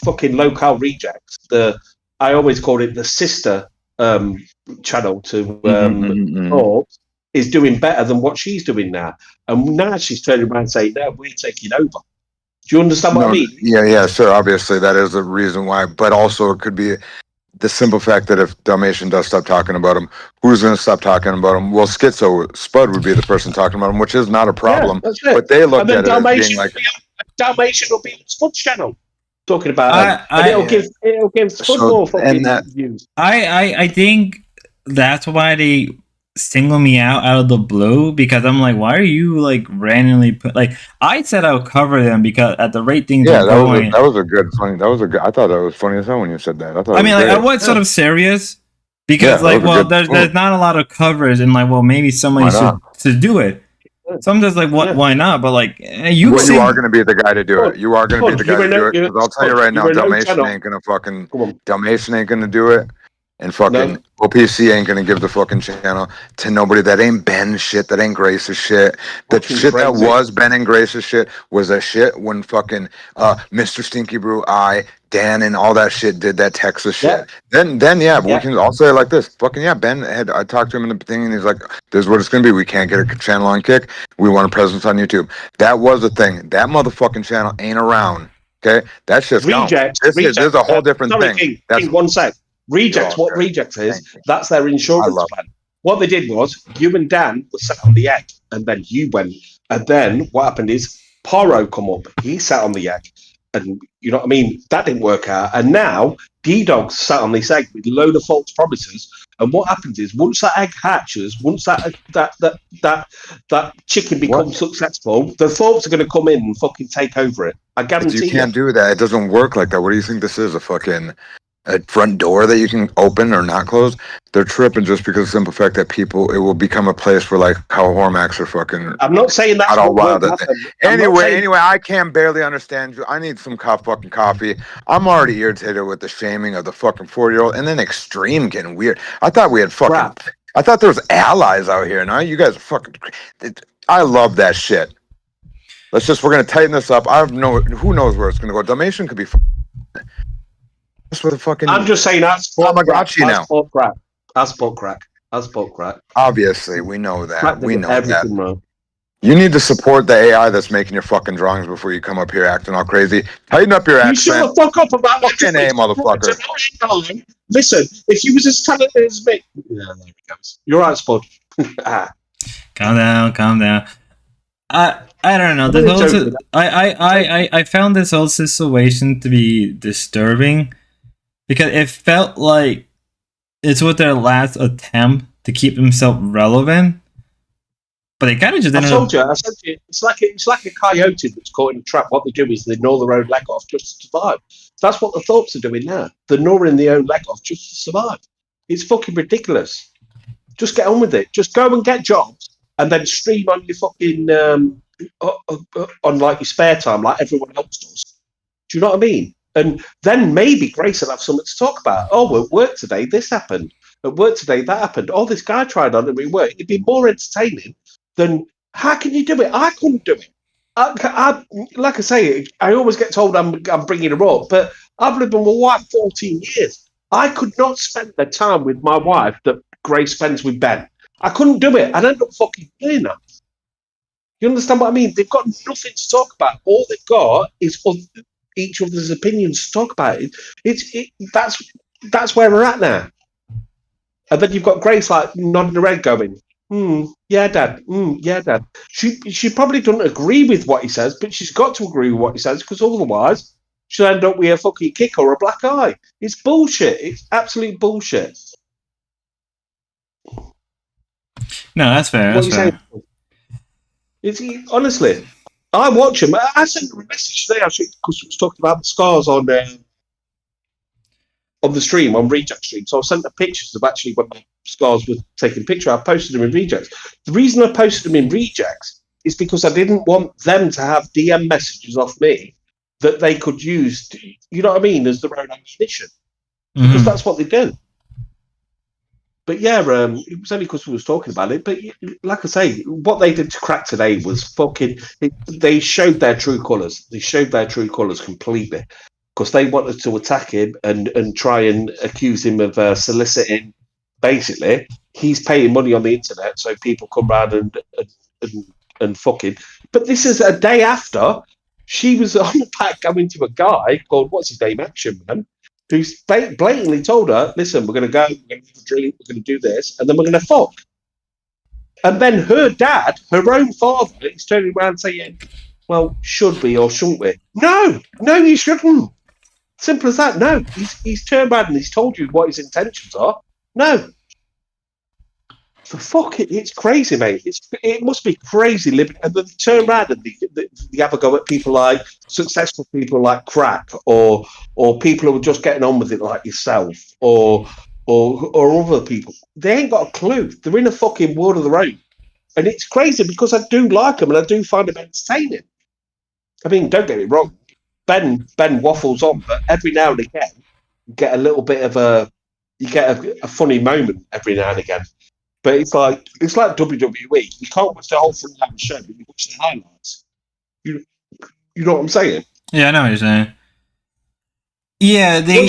fucking lolcowreject, I always call it the sister channel to Thoughts, is doing better than what she's doing now. And now she's turning around and saying, no, we're taking over. Do you understand what I mean? Yeah, sure. Obviously, that is the reason why. But also, it could be the simple fact that if Dalmatian does stop talking about him, who's going to stop talking about him? Well, Schizo Spud would be the person talking about him, which is not a problem. Yeah, that's it. But they look at it Dalmatian as being like... Dalmatian will be on Spud's channel talking about him. And it'll give Spud more fucking views. I think that's why they single me out of the blue, because I'm like, why are you like randomly put, like, I said I'll cover them because at the rate things are going. That was a good funny. That was a good. I thought that was funny as hell when you said that. I mean, like, I was sort of serious because like, well, there's not a lot of covers, and like, well, maybe somebody should do it. So I'm just like, what? Why not? But like, you are going to be the guy to do it. You are going to be the guy to do it. I'll tell you right now, Dalmatian ain't going to do it. And fucking OPC ain't gonna give the fucking channel to nobody that ain't Ben shit, that ain't Grace's shit. That shit that was Ben and Grace's shit was that shit when fucking Mr. Stinky Brew, Dan and all that shit did that Texas shit. Then we can all say it like this. Fucking Ben I talked to him in the thing and he's like, this is what it's gonna be. We can't get a channel on Kick. We want a presence on YouTube. That was the thing. That motherfucking channel ain't around. Okay? That shit's Reject. This is a whole different thing. King, 1 sec. Reject, what Reject is, that's their insurance plan. What they did was, you and Dan were sat on the egg, and then you went. And then what happened is, Paro come up. He sat on the egg. And you know what I mean? That didn't work out. And now, D-Dog sat on this egg with a load of false promises. And what happens is, once that egg hatches, once that chicken becomes successful, the Thorpes are going to come in and fucking take over it. I guarantee you. You can't do that. It doesn't work like that. What do you think this is? A front door that you can open or not close? They're tripping just because of the simple fact that it will become a place where like how Hormacks are fucking. I'm not saying that's all wild. Anyway, I can barely understand you. I need some fucking coffee. I'm already irritated with the shaming of the fucking 4-year-old and then Extreme getting weird. I thought we had fucking. I thought there was allies out here. Now you guys are fucking. I love that shit. We're gonna tighten this up. Who knows where it's gonna go. Dalmatian could be. I'm just saying that's Tamagotchi now. That's sport crack. Obviously, we know that. We know that. Wrong. You need to support the AI that's making your fucking drawings before you come up here acting all crazy. Tighten up your accent. You shut the fuck up about that. Fucking A, motherfucker. Listen, if you was as talented as me, there we go. You're right, Spud. Calm down. I don't know. I found this whole situation to be disturbing because it felt like it's with their last attempt to keep themselves relevant, but they kind of just. I told you. It's like a coyote that's caught in a trap. What they do is they gnaw their own leg off just to survive. That's what the Thorpes are doing now. They're gnawing their own leg off just to survive. It's fucking ridiculous. Just get on with it. Just go and get jobs and then stream on your fucking on like your spare time, like everyone else does. Do you know what I mean? And then maybe Grace will have something to talk about. Oh, at work today, this happened. At work today, that happened. Oh, this guy tried on it at work. It'd be more entertaining than how can you do it? I couldn't do it. I like I say, I always get told I'm bringing her up, but I've lived with my wife 14 years. I could not spend the time with my wife that Grace spends with Ben. I couldn't do it. I'd end up fucking doing that. You understand what I mean? They've got nothing to talk about. All they've got is each other's opinions to talk about. That's where we're at now. And then you've got Grace like nodding her head going, yeah, Dad. Yeah, Dad. She probably doesn't agree with what he says, but she's got to agree with what he says because otherwise she'll end up with a fucking kick or a black eye. It's bullshit. It's absolute bullshit. No, that's fair. That's fair. Honestly, I watch him. I sent him a message today actually because we was talking about the scars on the stream, on Reject stream. So I sent the pictures of actually when scars were taking a picture, I posted them in rejects. The reason I posted them in rejects is because I didn't want them to have DM messages off me that they could use, you know what I mean, as their own ammunition. Because that's what they do. But yeah, it was only because we was talking about it. But like I say, what they did to Crack today was fucking. They showed their true colours. They showed their true colours completely because they wanted to attack him and try and accuse him of soliciting. Basically, he's paying money on the internet, so people come round and fucking. But this is a day after she was on the back going to a guy called what's his name, Action Man, who's blatantly told her, listen, we're going to go, we're going to drink, we're going to do this, and then we're going to fuck. And then her dad, her own father, is turning around saying, well, should we or shouldn't we? No, you shouldn't. Simple as that. No, he's turned around and he's told you what his intentions are. No. For fuck it, it's crazy, mate. It must be crazy living. And then they turn around and they have a go at people like successful people like Crack, or people who are just getting on with it like yourself, or other people. They ain't got a clue. They're in a fucking world of their own, and it's crazy because I do like them and I do find them entertaining. I mean, don't get me wrong, Ben waffles on, but every now and again, you get a little bit of a funny moment every now and again. But it's like WWE. You can't watch the whole 3-hour show, but you watch the highlights. You know what I'm saying? Yeah, I know what you're saying. Yeah, they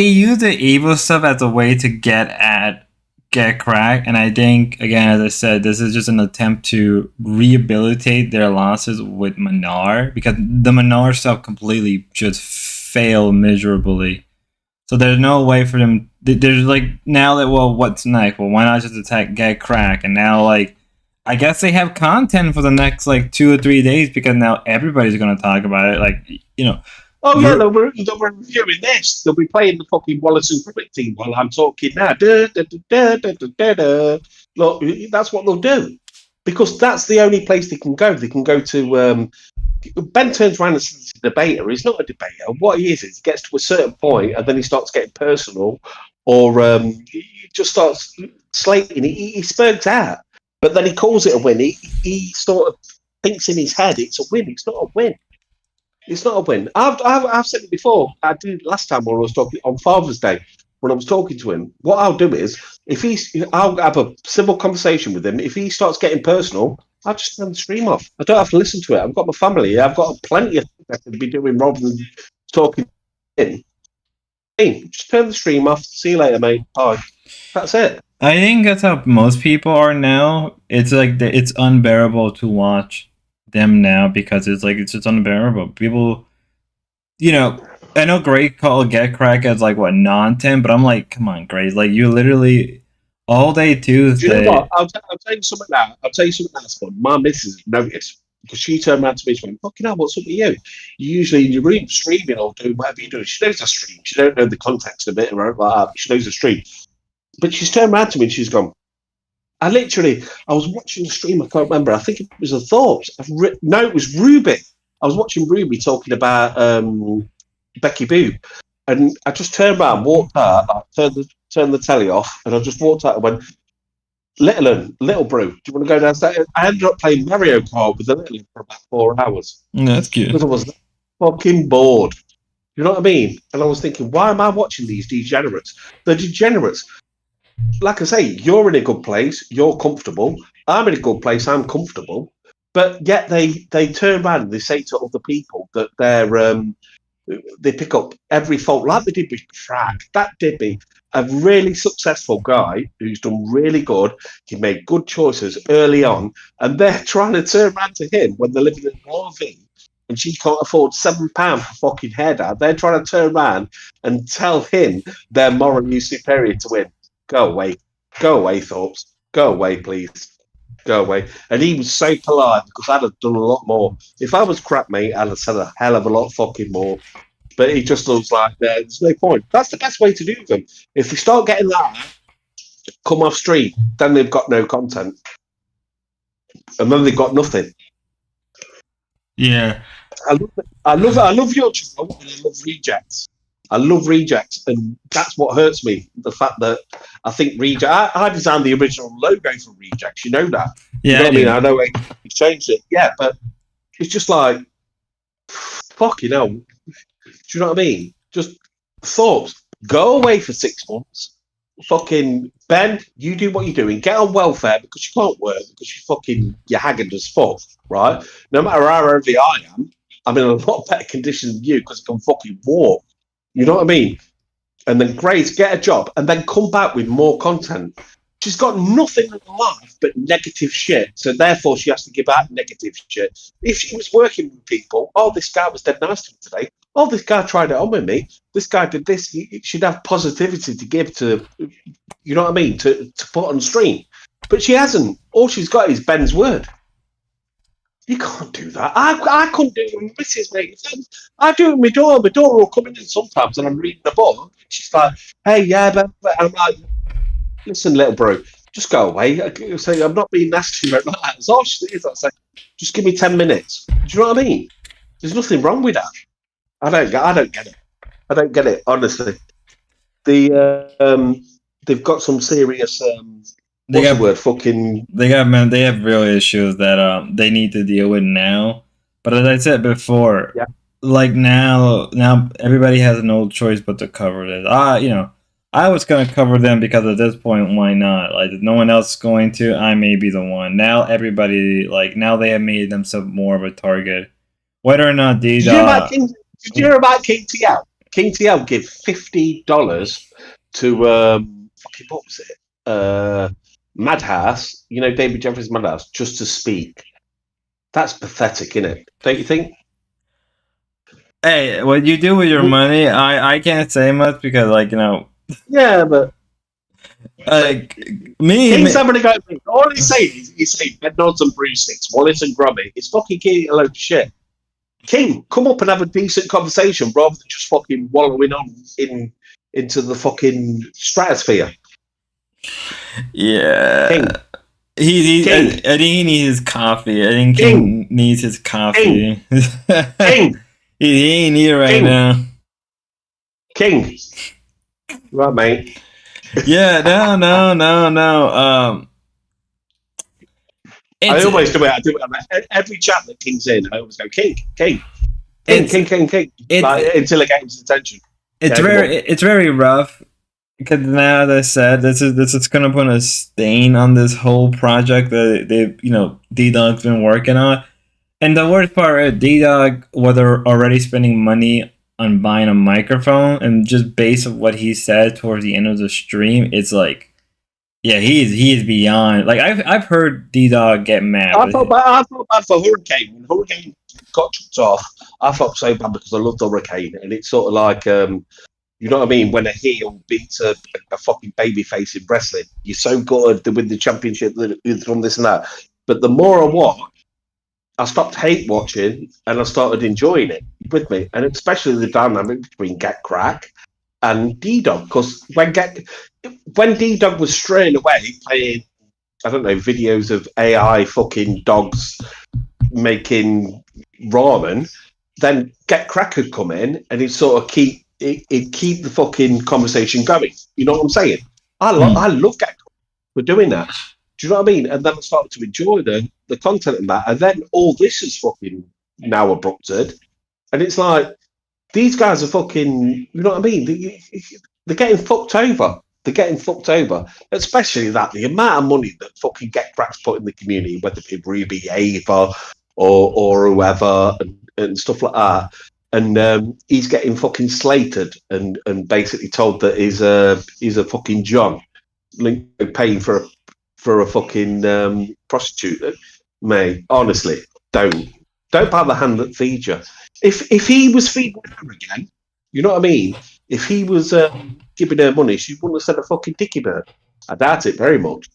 use the evil stuff as a way to get Crack, and I think, again, as I said, this is just an attempt to rehabilitate their losses with Manar, because the Manar stuff completely just failed miserably. So there's no way for them. There's like, now that, well, what's next? Well, why not just get Crack? And now, like, I guess they have content for the next like 2 or 3 days, because now everybody's going to talk about it. Like, you know. Oh yeah, they'll be reviewing this. They'll be playing the fucking Wallace and Gromit theme while I'm talking now. Look, that's what they'll do, because that's the only place they can go. They can go to. Ben turns around and says he's a debater. He's not a debater. What he is he gets to a certain point and then he starts getting personal, or he just starts slating. He spurgs out, but then he calls it a win. He sort of thinks in his head it's a win. It's not a win. It's not a win. I've said it before. I did it last time when I was talking on Father's Day. When I was talking to him, what I'll do is, I'll have a civil conversation with him. If he starts getting personal, I'll just turn the stream off. I don't have to listen to it. I've got my family. I've got plenty of things I can be doing rather than talking in. Just turn the stream off. See you later, mate. Bye. That's it. I think that's how most people are now. It's like it's unbearable to watch them now, because it's like, it's just unbearable. People, you know, I know Greg called Get Crack as like, what, non-10, but I'm like, come on, Greg, like, you literally all day Tuesday. Do you know what? I'll tell you something now. I'll tell you something else. But my missus noticed, because she turned around to me and went, fucking hell, what's up with you? You're usually in your room streaming or doing whatever you're doing. She knows the stream. She don't know the context of it or anything like that. She knows the stream. But she's turned around to me and she's gone, I was watching the stream, I can't remember. I think it was the Thorpes. No, it was Ruby. I was watching Ruby talking about Becky Boo. And I just turned around, walked out, turned the telly off, and I just walked out and went, Little Brew, do you want to go downstairs? I ended up playing Mario Kart with the little for about 4 hours. That's cute. Because I was fucking bored. You know what I mean? And I was thinking, why am I watching these degenerates? They're degenerates. Like I say, you're in a good place, you're comfortable. I'm in a good place, I'm comfortable. But yet they turn around and they say to other people that they pick up every fault, like they did with Frag. That did be a really successful guy who's done really good. He made good choices early on, and they're trying to turn around to him when they're living in an RV and she can't afford £7 for fucking hair dye. They're trying to turn around and tell him they're morally superior to him. Go away, Thorpes. Go away, please. Go away. And he was so polite, because I'd have done a lot more. If I was Crap, mate, I'd have said a hell of a lot fucking more. But he just looks like there's no point. That's the best way to do them. If they start getting that, come off street, then they've got no content. And then they've got nothing. Yeah. I love your channel, and I love rejects. I love Reject, and that's what hurts me. The fact that I think Reject. I designed the original logo for Reject. You know that. Yeah, you know what I mean? do. I know he changed it. Yeah, but it's just like, fucking hell. Do you know what I mean? Just thoughts. Go away for 6 months. Fucking Ben, you do what you're doing. Get on welfare because you can't work because you're haggard as fuck, right? No matter how healthy I am, I'm in a lot better condition than you because I can fucking walk. You know what I mean? And then Grace, get a job and then come back with more content. She's got nothing in life but negative shit. So therefore she has to give out negative shit. If she was working with people, oh, this guy was dead nice to me today. Oh, this guy tried it on with me. This guy did this. She'd have positivity to give to, you know what I mean, to put on stream. But she hasn't. All she's got is Ben's word. You can't do that. I couldn't do it with Mrs. Mate. I do it with my daughter. My daughter will come in sometimes and I'm reading the book. She's like, hey, yeah, but I'm like, listen, little bro, just go away. I say, I'm not being nasty about that. That's all she is. I say, just give me 10 minutes. Do you know what I mean? There's nothing wrong with that. I don't get it. I don't get it, honestly. They've got some serious what's the word? Fucking. They have real issues that they need to deal with now. But as I said before, Yeah. like now everybody has no choice but to cover this. I was gonna cover them because at this point, why not? Like, if no one else is going to, I may be the one. Now everybody, now they have made themselves more of a target. Whether or not these Did you hear about King TL? King TL give $50 to what was it? Madhouse, you know, David Jeffries' Madhouse, just to speak. That's pathetic, isn't it? Don't you think? Hey, what you do with your money, I can't say much because, Yeah, but King's having to go. All he's saying McDonald's and Brew Sticks, Wallace and Grummy. It's fucking King a load of shit. King, come up and have a decent conversation rather than just fucking wallowing on into the fucking stratosphere. Yeah. King. I think he needs his coffee. I think King needs his coffee. King. He ain't need it right now. King. Right, mate. Yeah, no. I always do it. I do it every chat that King's in. I always go King. Until I get his attention. It's very rough because now, as I said, this is gonna put a stain on this whole project that D-Dog's been working on. And the worst part, D-Dog was already spending money on buying a microphone, and just based on what he said towards the end of the stream, it's like, yeah, he is beyond. Like, I've heard D-Dog get mad. I felt bad for Hurricane. When Hurricane got chucked off, I felt so bad because I loved Hurricane, and it's sort of like, you know what I mean? When a heel beats a fucking babyface in wrestling, you're so good to win the championship from this and that. But the more I watch, I stopped hate watching and I started enjoying it with me, and especially the dynamic between Get Crack and D-Dog. Because when D-Dog was straying away playing, I don't know, videos of AI fucking dogs making ramen, then Get Crack would come in and he'd sort of keep the fucking conversation going. You know what I'm saying? I love Get Crack for doing that. Do you know what I mean? And then I started to enjoy the content and that. And then all this is fucking now abrupted. And it's like, these guys are fucking, you know what I mean? They're getting fucked over. They're getting fucked over. Especially the amount of money that fucking Get Crack's put in the community, whether it be Ruby, Ava, or whoever, and stuff like that. And he's getting fucking slated and basically told that he's a fucking John paying for a fucking prostitute. Mate, honestly, don't buy the hand that feeds you. If he was feeding her again, you know what I mean? If he was giving her money, she wouldn't have said a fucking dick in her. I doubt it very much.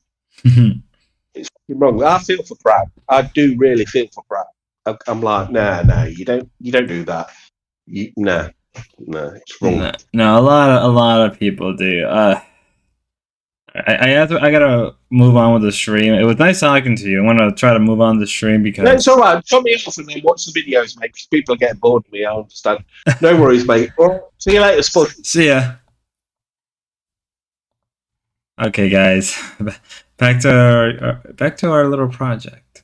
It's fucking wrong. I feel for Crab. I do really feel for Crab. I'm like, nah, you don't do that. Nah, it's wrong. No, a lot of people do. I gotta move on with the stream. It was nice talking to you. I want to try to move on the stream because No, it's all right. Cut me off and then watch the videos, mate. Because people get bored of me. I understand. No worries, mate. Well, see you later, Spud. see ya. Okay, guys, back to our little project.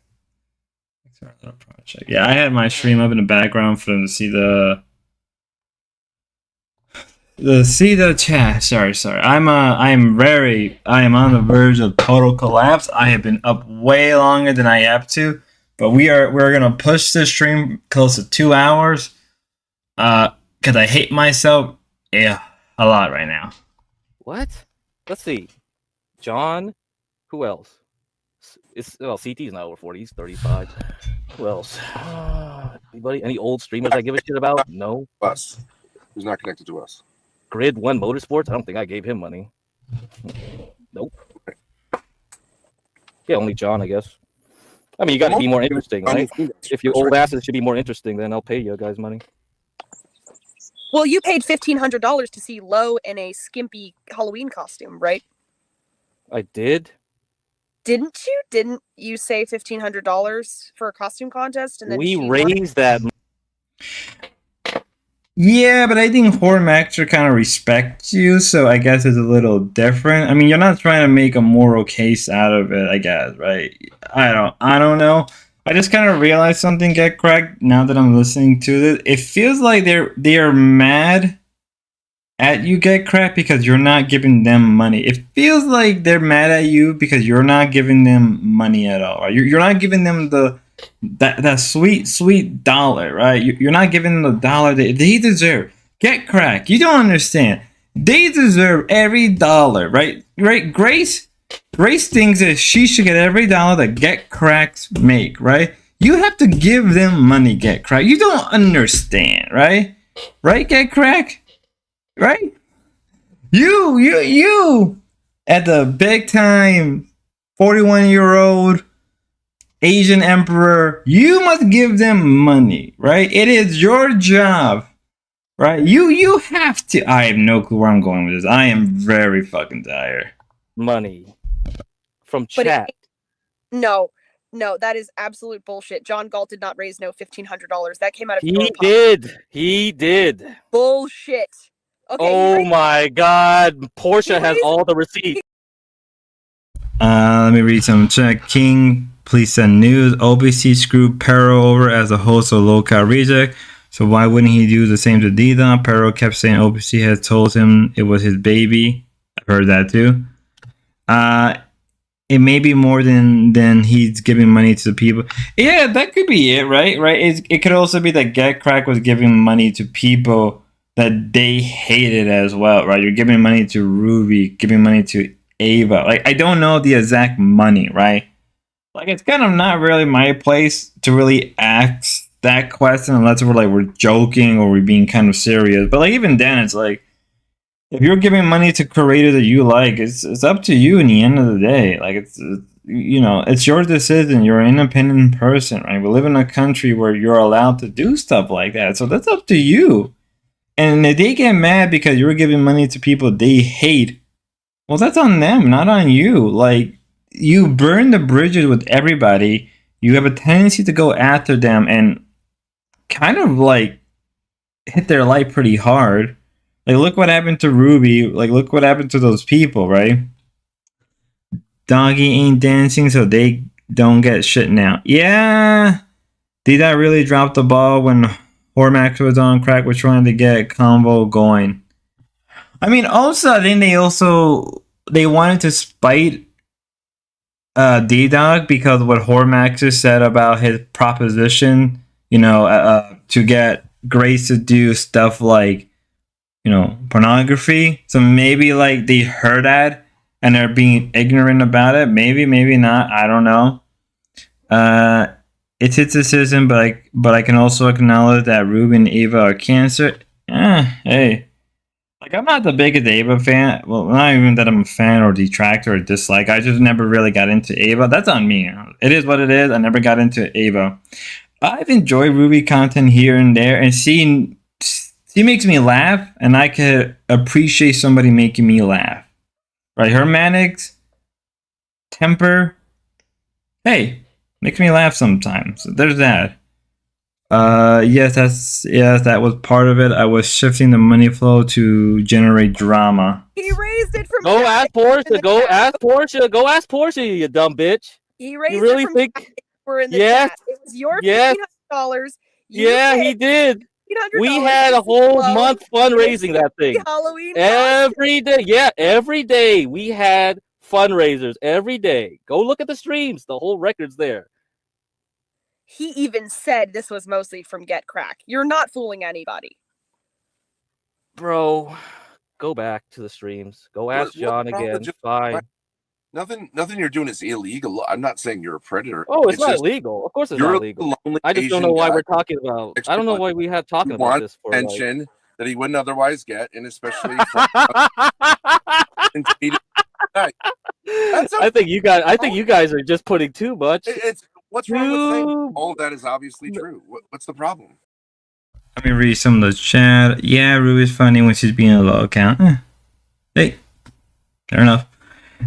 Yeah, I had my stream up in the background for them to see the chat. Sorry. I am on the verge of total collapse. I have been up way longer than I have to, but we're gonna push this stream close to 2 hours. Cause I hate myself, a lot right now. What? Let's see. John. Who else? CT's not over 40. He's 35. Who else? Anybody? Any old streamers I give a shit about? No. Us. Who's not connected to us? Grid One Motorsports. I don't think I gave him money. Nope. Yeah, only John, I guess. I mean, you got to be more interesting, right? If you old asses should be more interesting, then I'll pay you guys money. Well, you paid $1,500 to see Lo in a skimpy Halloween costume, right? I did. Didn't you? Didn't you say $1,500 for a costume contest? And then we raised that. Yeah, but I think Hormaxer kind of respects you, so I guess it's a little different. I mean, you're not trying to make a moral case out of it, I guess, right? I don't know. I just kind of realized something, Get Cracked, now that I'm listening to this. It feels like they are mad at you, Get Cracked, because you're not giving them money. It feels like they're mad at you because you're not giving them money at all, right? You're not giving them that sweet dollar, right? You're not giving them the dollar they deserve. Get Cracked. You don't understand. They deserve every dollar, right? Right? Grace thinks that she should get every dollar that Get Cracked make, right? You have to give them money, Get Cracked. You don't understand, right? Right, Get Cracked? Right? You at the big time 41-year-old Asian emperor, you must give them money, right? It is your job, right? You have to. I have no clue where I'm going with this. I am very fucking tired. Money from chat. No, that is absolute bullshit. John Galt did not raise no $1,500. That came out of He did. Bullshit. Okay, oh my god. Portia has all the receipts. Let me read some. Check. King, please send news. OBC screwed Pero over as a host of lolcowreject. So why wouldn't he do the same to Dida? Pero kept saying OBC had told him it was his baby. I've heard that too. It may be more than he's giving money to the people. Yeah, that could be it, right? Right. It could also be that Get Crack was giving money to people that they hated as well, right? You're giving money to Ruby, giving money to Ava. Like, I don't know the exact money, right? Like, it's kind of not really my place to really ask that question unless we're joking or we're being kind of serious. But like, even then, it's like, if you're giving money to creators that you like, it's up to you in the end of the day. Like, it's it's your decision. You're an independent person, right? We live in a country where you're allowed to do stuff like that. So that's up to you. And if they get mad because you're giving money to people they hate, well, that's on them, not on you. Like, you burn the bridges with everybody. You have a tendency to go after them and kind of like hit their life pretty hard. Like, look what happened to Ruby. Like, look what happened to those people, right? Doggy ain't dancing, so they don't get shit now. Yeah. Did I really drop the ball when Hormax was on? Crack was trying to get convo going. I mean, also, I think they wanted to spite D-Dog because of what Hormax said about his proposition, to get Grace to do stuff like, pornography. So maybe like they heard that and they're being ignorant about it. Maybe not. I don't know. It's his decision, but I can also acknowledge that Ruby and Ava are cancer. Hey. Like, I'm not the biggest Ava fan. Well, not even that I'm a fan or detractor or dislike. I just never really got into Ava. That's on me. It is what it is. I never got into Ava. I've enjoyed Ruby content here and there, and she makes me laugh, and I could appreciate somebody making me laugh. right? Her manic temper, hey, makes me laugh sometimes. So there's that. Yes, that was part of it. I was shifting the money flow to generate drama. He raised it from Go chat ask in Portia. the Go chat. ask Portia. Go ask Portia, you dumb bitch. He raised You really it from think? chat. We're in the Yes. chat. It was your Yes. $1,500. Yeah, he did. $1,500. We had a whole month fundraising that thing. Halloween Every day. Yeah, every day we had fundraisers. Every day. Go look at the streams. The whole record's there. He even said this was mostly from Get Crack. You're not fooling anybody. Bro, go back to the streams. Go ask John again. Fine. Nothing you're doing is illegal. I'm not saying you're a predator. Oh, it's not illegal. Of course it's not illegal. I just don't know why we're talking about. I don't know why we had talking about this for attention like... that he wouldn't otherwise get, and especially from I think you guys are just putting too much. It's what's wrong with saying all of that is obviously true. What's the problem? Let me read some of the chat. Yeah, Ruby's funny when she's being a low account. Hey, fair enough.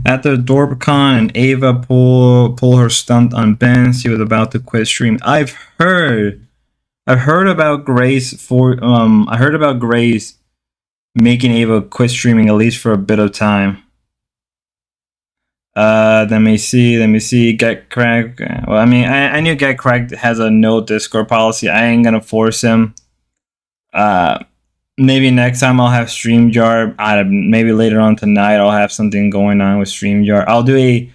After DorpCon and Ava pull her stunt on Ben, she was about to quit streaming. I've heard about Grace making Ava quit streaming at least for a bit of time. Let me see. Get Crack. Well, I mean, I knew Get Crack has a no Discord policy. I ain't gonna force him. Maybe next time I'll have StreamYard. Maybe later on tonight I'll have something going on with StreamYard. I'll do a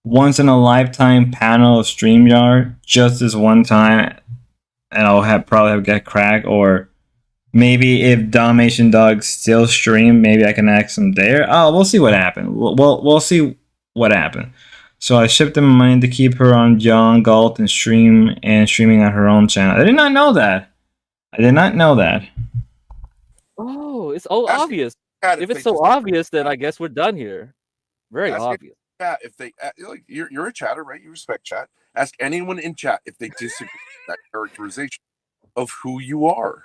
once in a lifetime panel of StreamYard just this one time, and I'll probably have Get Crack, or maybe if Domination Dog still stream, maybe I can ask him there. Oh, we'll see what happens. We'll see what happened. So I shipped them money to keep her on John Galt and streaming on her own channel. I did not know that. Oh, it's obvious. If it's so obvious, then I guess we're done here. Very obvious. Yeah, if they like, you're a chatter, right? You respect chat. Ask anyone in chat if they disagree with that characterization of who you are.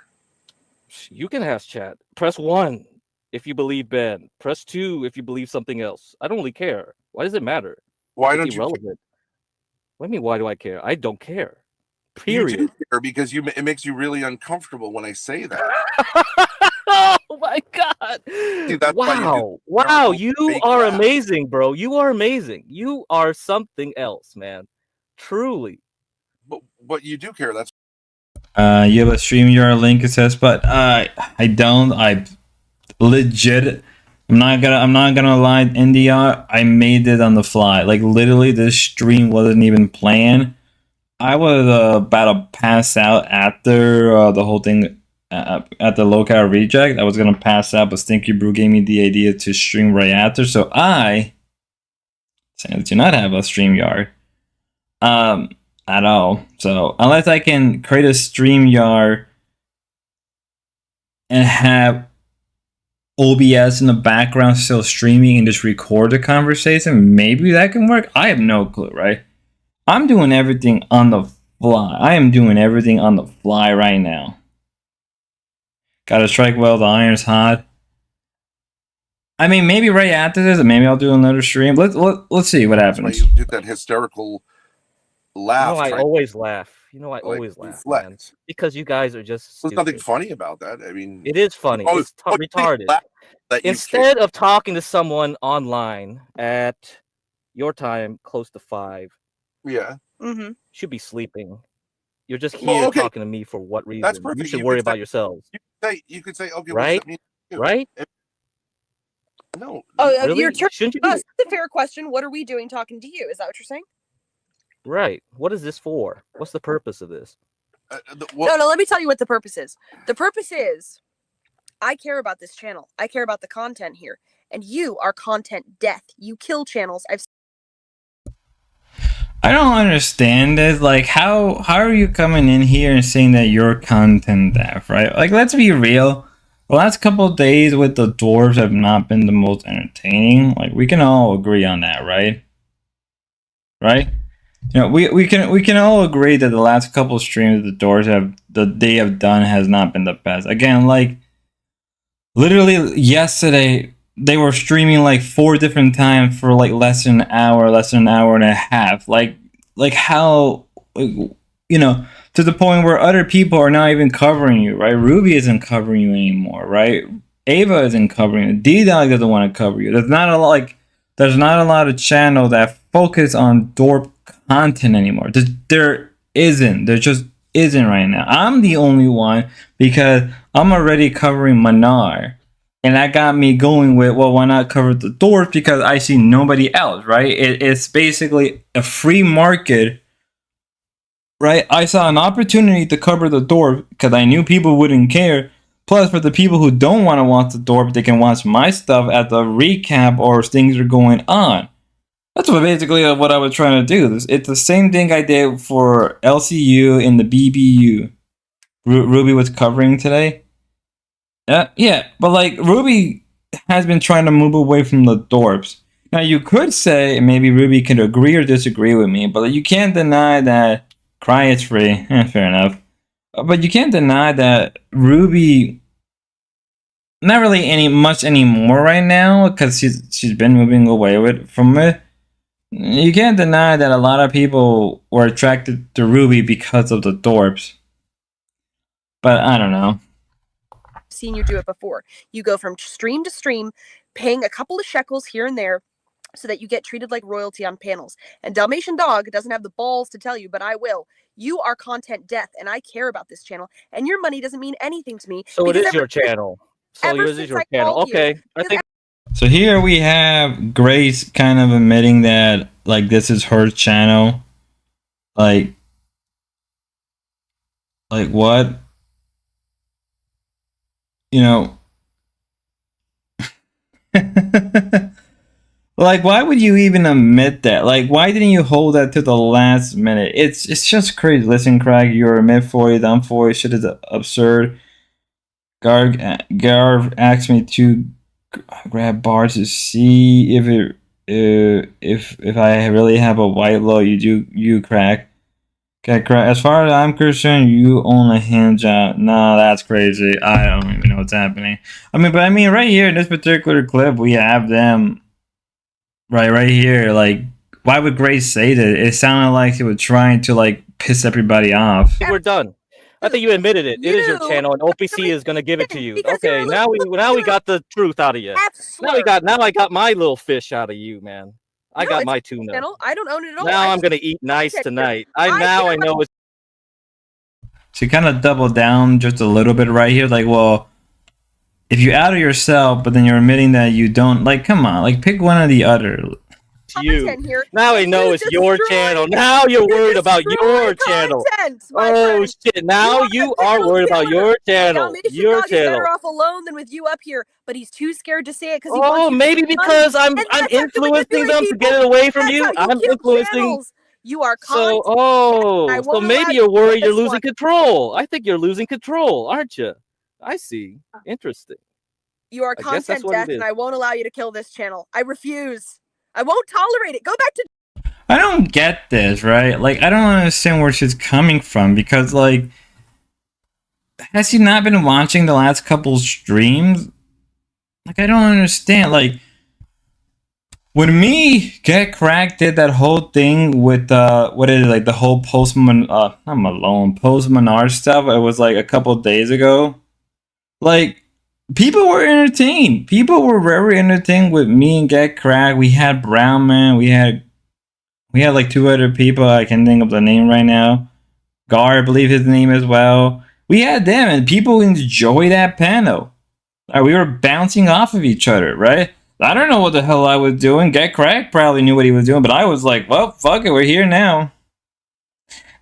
You can ask chat. Press 1 if you believe Ben. Press 2 if you believe something else. I don't really care. Why does it matter? Why don't you care? What do you mean, why do I care? I don't care. Period. You do care because it makes you really uncomfortable when I say that. Oh my god! See, wow! You are amazing, bro. You are amazing. You are something else, man. Truly. But you do care. That's. You have a StreamYard link, it says, but I don't. I legit. I'm not gonna lie, NDR. I made it on the fly. Like literally, this stream wasn't even planned. I was about to pass out after the whole thing at the lolcowreject. I was gonna pass out, but Stinky Brew gave me the idea to stream right after. So I do not have a StreamYard at all. So unless I can create a StreamYard and have OBS in the background still streaming and just record the conversation, maybe that can work. I have no clue, right? I'm doing everything on the fly. I am doing everything on the fly right now. Gotta strike while the iron's hot. I mean, maybe right after this, maybe I'll do another stream. Let's see what happens. You did that hysterical laugh. I always laugh. I always laugh, man. Because you guys are just stupid. There's nothing funny about that. I mean, it is funny. It's retarded. Instead of talking to someone online at your time, close to 5. Yeah. Mm-hmm. Should be sleeping. You're just here talking to me for what reason? That's perfect. You should worry about yourselves. You could say, okay, right? What does that mean? Right? No. Oh, really? You're Shouldn't you that's a fair question. What are we doing talking to you? Is that what you're saying? Right. What is this for? What's the purpose of this? No, let me tell you what the purpose is. The purpose is I care about this channel. I care about the content here. And you are content death. You kill channels. I don't understand it. Like, how are you coming in here and saying that you're content deaf, right? Like, let's be real. The last couple of days with the dwarves have not been the most entertaining. Like, we can all agree on that, right? Right? We can all agree that the last couple of streams the dwarves have done has not been the best. Again, like, literally yesterday, they were streaming like 4 different times for like less than an hour and a half. Like how, you know, to the point where other people are not even covering you, right? Ruby isn't covering you anymore, right? Ava isn't covering you. D-Dog doesn't want to cover you. There's not a lot of channels that focus on dorp content anymore. There isn't. There just isn't right now. I'm the only one because I'm already covering Manar. And that got me going with, well, why not cover the dorp? Because I see nobody else, right? It's basically a free market, right? I saw an opportunity to cover the dorp because I knew people wouldn't care. Plus, for the people who don't want to watch the dorp, they can watch my stuff at the recap or things are going on. That's basically what I was trying to do. It's the same thing I did for LCU in the BBU. Ruby was covering today. Yeah, but like Ruby has been trying to move away from the dorps. Now you could say maybe Ruby could agree or disagree with me, but you can't deny that Cry is free. Fair enough. But you can't deny that Ruby not really much anymore right now because she's been moving away from it. You can't deny that a lot of people were attracted to Ruby because of the dorps. But I don't know. Seen you do it before. You go from stream to stream, paying a couple of shekels here and there so that you get treated like royalty on panels. And Dalmatian Dog doesn't have the balls to tell you, but I will. You are content death, and I care about this channel, and your money doesn't mean anything to me. So it is your channel. So yours is your channel. Okay. I think. So here we have Grace kind of admitting that like this is her channel. Like what? You know, like why would you even admit that? Like why didn't you hold that to the last minute? It's just crazy. Listen, Craig, you're a mid for it, I'm for it. Shit is absurd. Garv asked me to grab bars to see if I really have a white low. You crack. Okay, correct. As far as I'm concerned, you own a hand job. Nah, that's crazy. I don't even know what's happening. I mean, right here in this particular clip, we have them right here. Like, why would Grace say that? It sounded like he was trying to like piss everybody off. We're done. I think you admitted it. It is your channel, and OPC is gonna give it to you. Okay, now we got the truth out of you. Now I got my little fish out of you, man. I got my tuna. I don't own it at all. Now I'm gonna eat nice tonight. I know it's. She kind of doubled down just a little bit right here. Like, well, if you out of yourself, but then you're admitting that you don't, like, come on, like, pick one or the other. You. Now I know it's your channel. Now you're worried about your channel. Oh shit! Now you are worried about your channel. Your channel. Better off alone than with you up here, but he's too scared to say it because. Oh, maybe because I'm influencing them to get it away from you. I'm influencing. You are so maybe you're worried you're losing control. I think you're losing control, aren't you? I see. Interesting. You are content death, and I won't allow you to kill this channel. I refuse. I won't tolerate it. Go back to. I don't get this, right? Like, I don't understand where she's coming from because, like, has she not been watching the last couple streams? Like, I don't understand. Like, when me Get Cracked did that whole thing with what is it, like the whole post Manar stuff, it was like a couple days ago. Like, people were entertained. People were very entertained with me and Get Cracked. We had Brown Man. We had like 2 other people. I can't think of the name right now. Gar, I believe his name as well. We had them, and people enjoy that panel. We were bouncing off of each other, right? I don't know what the hell I was doing. Get Cracked probably knew what he was doing, but I was like, well, fuck it, we're here now.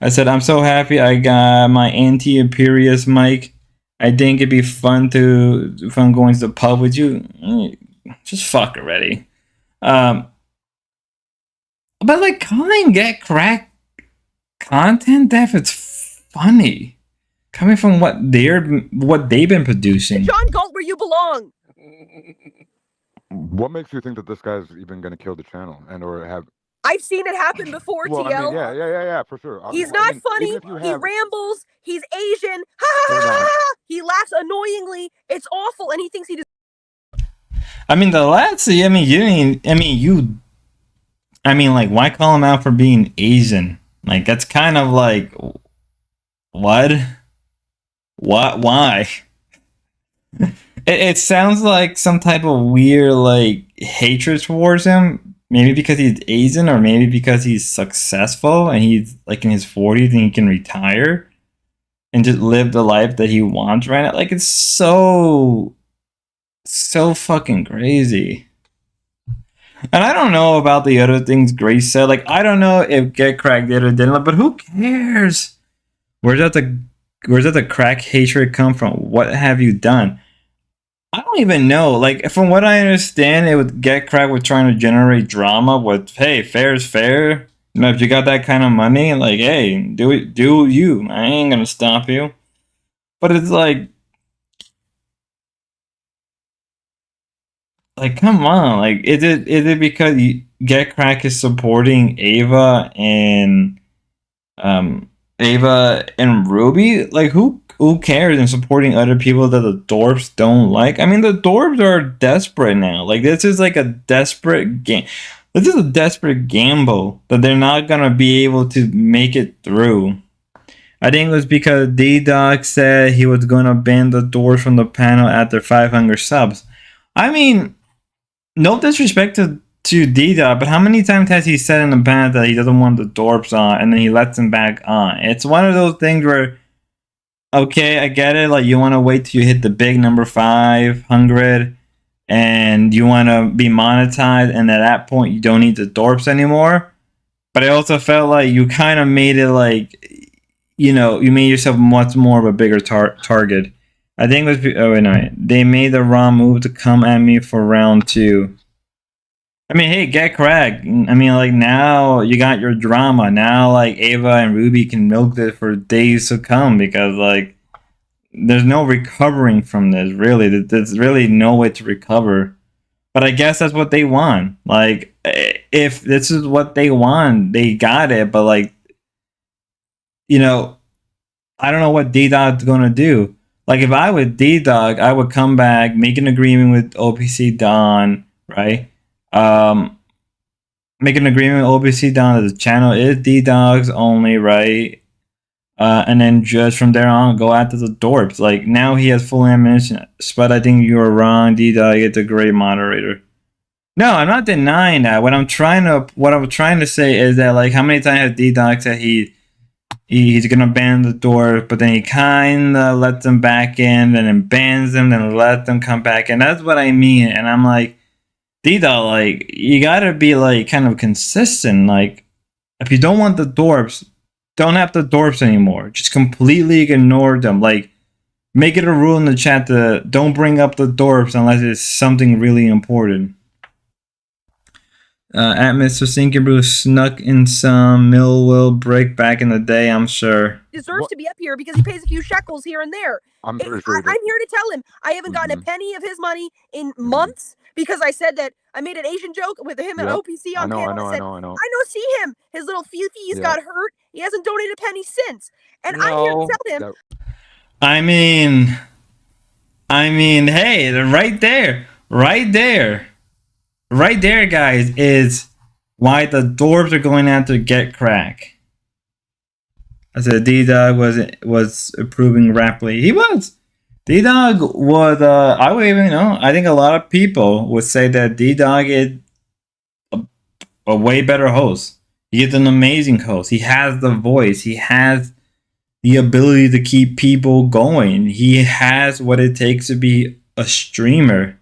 I said, I'm so happy I got my anti-imperious mic. I think it'd be fun going to the pub with you. Just fuck already. But like calling Get Cracked content death, it's funny. Coming from what they've been producing. John Galt, where you belong. What makes you think that this guy's even going to kill the channel or have? I've seen it happen before, well, TL. I mean, yeah, for sure. He's not funny. He rambles. He's Asian. Ha ha ha ha! He laughs annoyingly. It's awful, and he thinks he does. I mean, the Latzy, I mean, like, why call him out for being Asian? Like, that's kind of like, what? What? Why? It sounds like some type of weird, like, hatred towards him. Maybe because he's Asian, or maybe because he's successful and he's, like, in his 40s and he can retire and just live the life that he wants right now. Like, it's so fucking crazy. And I don't know about the other things Grace said. Like, I don't know if Get Crack did or didn't, but who cares? Where's that the crack hatred come from? What have you done? I don't even know. Like, from what I understand, it would Get Crack with trying to generate drama with, hey, fair is fair. You know, if you got that kind of money, like, hey, do you. I ain't gonna stop you. But it's like, come on. Like, is it because Get Crack is supporting Ava and Ruby? Like, who cares in supporting other people that the Dorps don't like? I mean, the Dorps are desperate now. Like, this is like a desperate game. This is a desperate gamble that they're not gonna be able to make it through. I think it was because D-Dog said he was gonna ban the Dorps from the panel after 500 subs. I mean, no disrespect to D-Dog, but how many times has he said in the past that he doesn't want the Dorps on, and then he lets them back on? It's one of those things where, okay, I get it, like, you want to wait till you hit the big number 500, and you want to be monetized, and at that point, you don't need the Dorps anymore. But I also felt like you kind of made it like, you know, you made yourself much more of a bigger target. I think it was, oh wait, no, they made the wrong move to come at me for round 2. I mean, hey, Get Crack. I mean, like, now you got your drama. Now, like, Ava and Ruby can milk this for days to come because, like, there's no recovering from this, really. There's really no way to recover. But I guess that's what they want. Like, if this is what they want, they got it. But, like, you know, I don't know what D-Dog's going to do. Like, if I was D-Dog, I would come back, make an agreement with OPC Don, right? Make an agreement with OPC Don that the channel is D-Dog's only, right? And then just from there on, go after the Dorps. Like, now he has full ammunition. But I think you are wrong, D-Dog. It's a great moderator. No, I'm not denying that. What I'm trying to say is that, like, how many times has D-Dog said he's gonna ban the Dorps, but then he kinda lets them back in, and then bans them, then let them come back in. That's what I mean. And I'm like, D-Dog, like, you gotta be, like, kind of consistent. Like, if you don't want the Dorps, don't have the Dorps anymore. Just completely ignore them. Like, make it a rule in the chat to don't bring up the Dorps unless it's something really important. At Mr. Sinkerbrew snuck in some Millwall brick back in the day, I'm sure. Deserves to be up here because he pays a few shekels here and there. I'm here to tell him I haven't gotten a penny of his money in months because I said that I made an Asian joke with him and OPC on panel. I know. See him. His little fifis got hurt. He hasn't donated a penny since. And I'm here to tell him. I mean, hey, right there, guys, is why the Dorps are going after Get Crack. I said D-Dog was improving rapidly. He was. D-Dog was, I would even know, I think a lot of people would say that D-Dog is a way better host. He is an amazing host. He has the voice. He has the ability to keep people going. He has what it takes to be a streamer.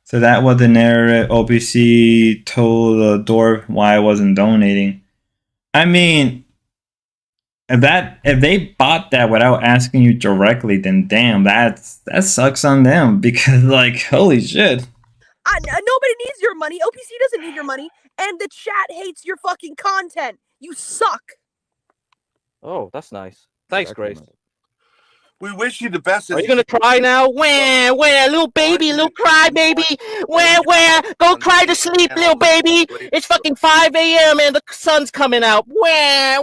So that was the narrative OPC told the Dorp why I wasn't donating. I mean, if they bought that without asking you directly, then damn, that sucks on them because, like, holy shit. Nobody needs your money. OPC doesn't need your money, and the chat hates your fucking content. You suck. Oh, that's nice. Thanks, Grace. We wish you the best. Are you gonna cry now? Where, little baby, little cry, baby. Where, go cry to sleep, little baby. It's fucking 5 a.m. and the sun's coming out. Where?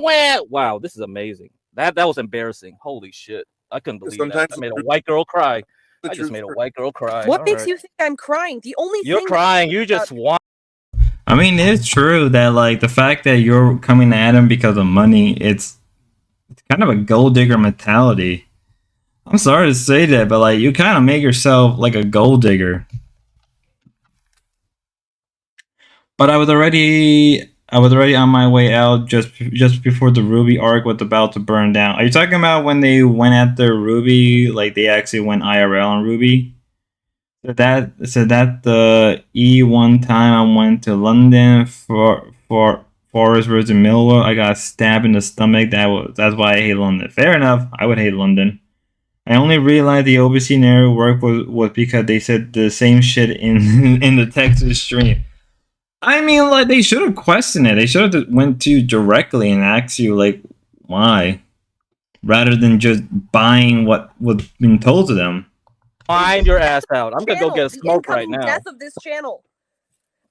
Wow, this is amazing. That was embarrassing. Holy shit, I couldn't believe that. I made a white girl cry. The I just truth made a hurts. white girl cry. What All makes right. you think I'm crying? The only You're thing crying. You just want. I mean, it's true that like the fact that you're coming at him because of money, it's kind of a gold digger mentality. I'm sorry to say that, but like you kind of make yourself like a gold digger. But I was already on my way out just before the Ruby arc was about to burn down. Are you talking about when they went after Ruby, like they actually went IRL on Ruby? So that the one time I went to London for Forest versus Millwall, I got stabbed in the stomach. That's why I hate London. Fair enough, I would hate London. I only realized the overseas narrative work was because they said the same shit in in the Texas stream. I mean, like they should have questioned it. They should have went to you directly and asked you like why, rather than just buying what was being told to them. Find your ass out. I'm gonna go get a the smoke right incoming now. death of this channel.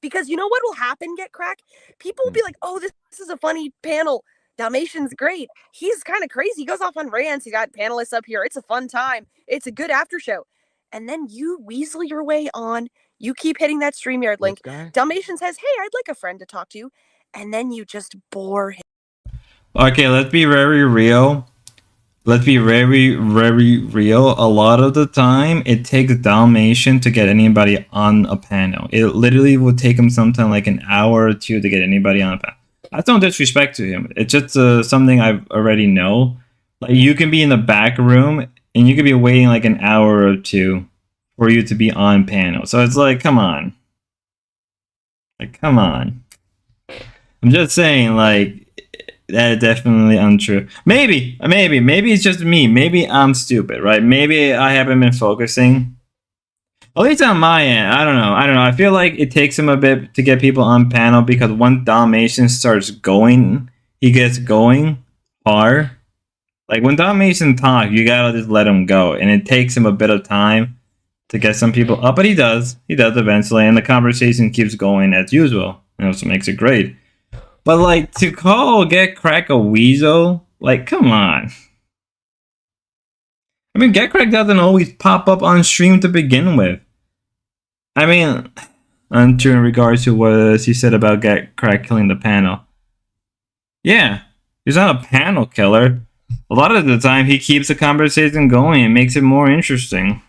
Because you know what will happen, Get Crack? People will be like, oh, this is a funny panel. Dalmatian's great. He's kind of crazy. He goes off on rants. He's got panelists up here. It's a fun time. It's a good after show. And then you weasel your way on. You keep hitting that StreamYard link. Dalmatian says, hey, I'd like a friend to talk to. And then you just bore him. Okay, let's be very real. Let's be very, very real. A lot of the time, it takes Dalmatian to get anybody on a panel. It literally would take him sometime like an hour or two to get anybody on a panel. That's no disrespect to him. It's just something I already know. Like you can be in the back room and you could be waiting like an hour or two for you to be on panel. So it's like, come on. Like, come on. I'm just saying, like, that is definitely untrue. Maybe it's just me. Maybe I'm stupid, right? Maybe I haven't been focusing. At least on my end, I don't know. I feel like it takes him a bit to get people on panel because once Dalmatian starts going, he gets going hard. Like when Dalmatian talks, you gotta just let him go, and it takes him a bit of time to get some people up. But he does eventually, and the conversation keeps going as usual. So makes it great. But like to call Get Crack a weasel, like come on. I mean, Get Crack doesn't always pop up on stream to begin with. I mean, unto in regards to what he said about Get Crack killing the panel. Yeah, he's not a panel killer. A lot of the time, he keeps the conversation going and makes it more interesting.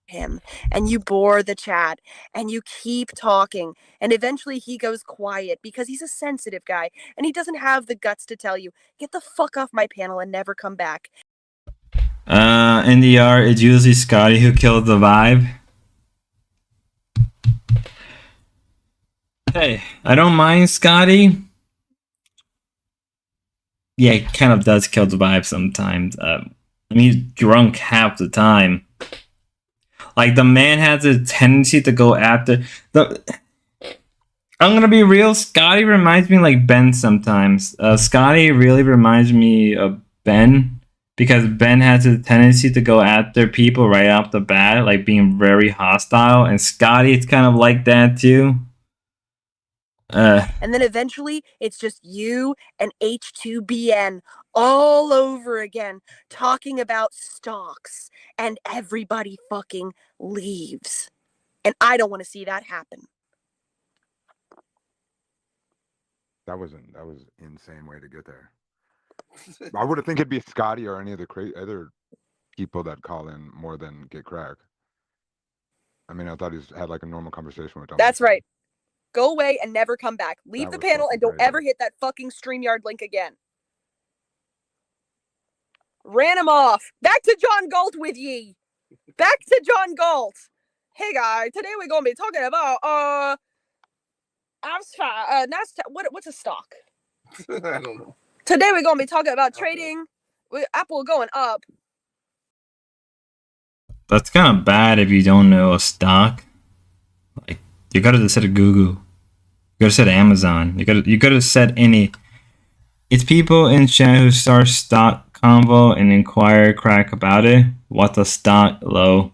Him and you bore the chat and you keep talking and eventually he goes quiet because he's a sensitive guy and he doesn't have the guts to tell you get the fuck off my panel and never come back. In the art, it's usually Scotty who killed the vibe. Hey, I don't mind Scotty. Yeah, he kind of does kill the vibe sometimes. I mean, he's drunk half the time. Like the man has a tendency to go after the. I'm gonna be real. Scotty reminds me like Ben sometimes. Scotty really reminds me of Ben because Ben has a tendency to go after people right off the bat, like being very hostile. And Scotty is kind of like that too. And then eventually it's just you and H2BN all over again talking about stocks and everybody fucking leaves. And I don't want to see that happen. That was insane way to get there. I would have think it'd be Scotty or any of the other people that call in more than Get Crack. I mean, I thought he's had like a normal conversation with them. That's right. Go away and never come back. Leave That the was panel and don't fucking ever hit that fucking StreamYard link again. Ran him off. Back to John Galt with ye. Back to John Galt. Hey guys, today we're gonna be talking about what's a stock? I don't know. Today we're gonna be talking about trading with Apple going up. That's kind of bad if you don't know a stock. Like you gotta just set a Google. You gotta set Amazon. You gotta set any. It's people in chat who start stock convo and inquire crack about it. What's a stock low?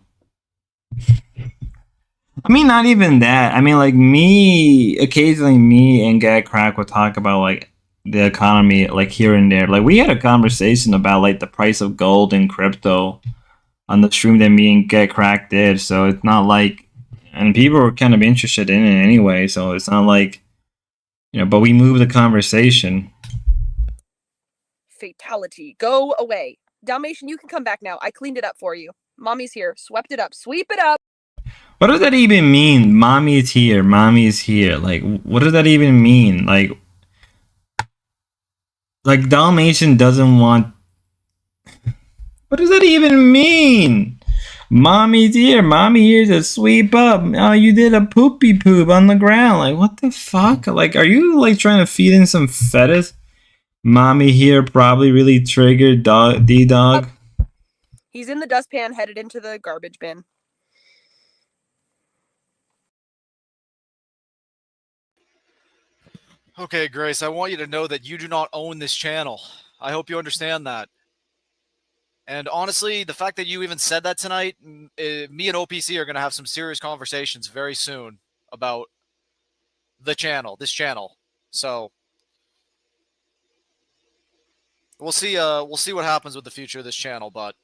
I mean, not even that. I mean, like occasionally me and Get Crack would talk about like the economy, like here and there. Like we had a conversation about like the price of gold and crypto on the stream that me and Get Cracked did. So it's not like, and people were kind of interested in it anyway. So it's not like, but we moved the conversation. Fatality. Go away. Dalmatian, you can come back now. I cleaned it up for you. Mommy's here. Swept it up. Sweep it up. What does that even mean? Mommy's here. Mommy's here. Like, what does that even mean? Like Dalmatian doesn't want. What does that even mean? Mommy's here. Mommy here to sweep up. Oh, you did a poopy poop on the ground. Like, what the fuck? Like, are you like trying to feed in some fetish? Mommy here probably really triggered D-Dog. He's in the dustpan, headed into the garbage bin. Okay, Grace, I want you to know that you do not own this channel. I hope you understand that. And honestly, the fact that you even said that tonight, me and OPC are going to have some serious conversations very soon about this channel. So we'll see what happens with the future of this channel, but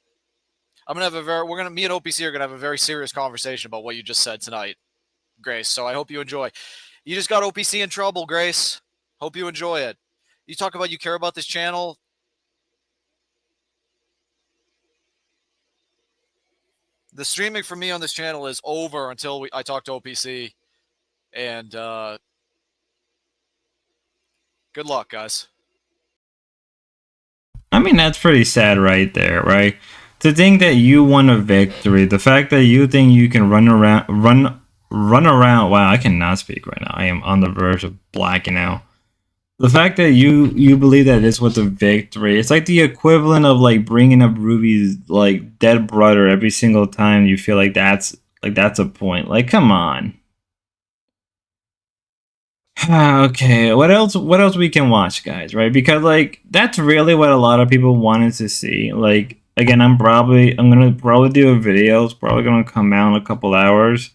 me and OPC are going to have a very serious conversation about what you just said tonight, Grace. So I hope you enjoy. You just got OPC in trouble, Grace. Hope you enjoy it. You talk about you care about this channel. The streaming for me on this channel is over until I talk to OPC. And good luck, guys. I mean, that's pretty sad right there, right? To think that you won a victory, the fact that you think you can run around. Wow, I cannot speak right now. I am on the verge of blacking out. The fact that you believe that this was a victory, it's like the equivalent of like bringing up Ruby's like dead brother every single time you feel like that's a point. Like, come on. Okay, what else we can watch, guys, right? Because like that's really what a lot of people wanted to see. Like, again, I'm gonna do a video. It's probably gonna come out in a couple hours.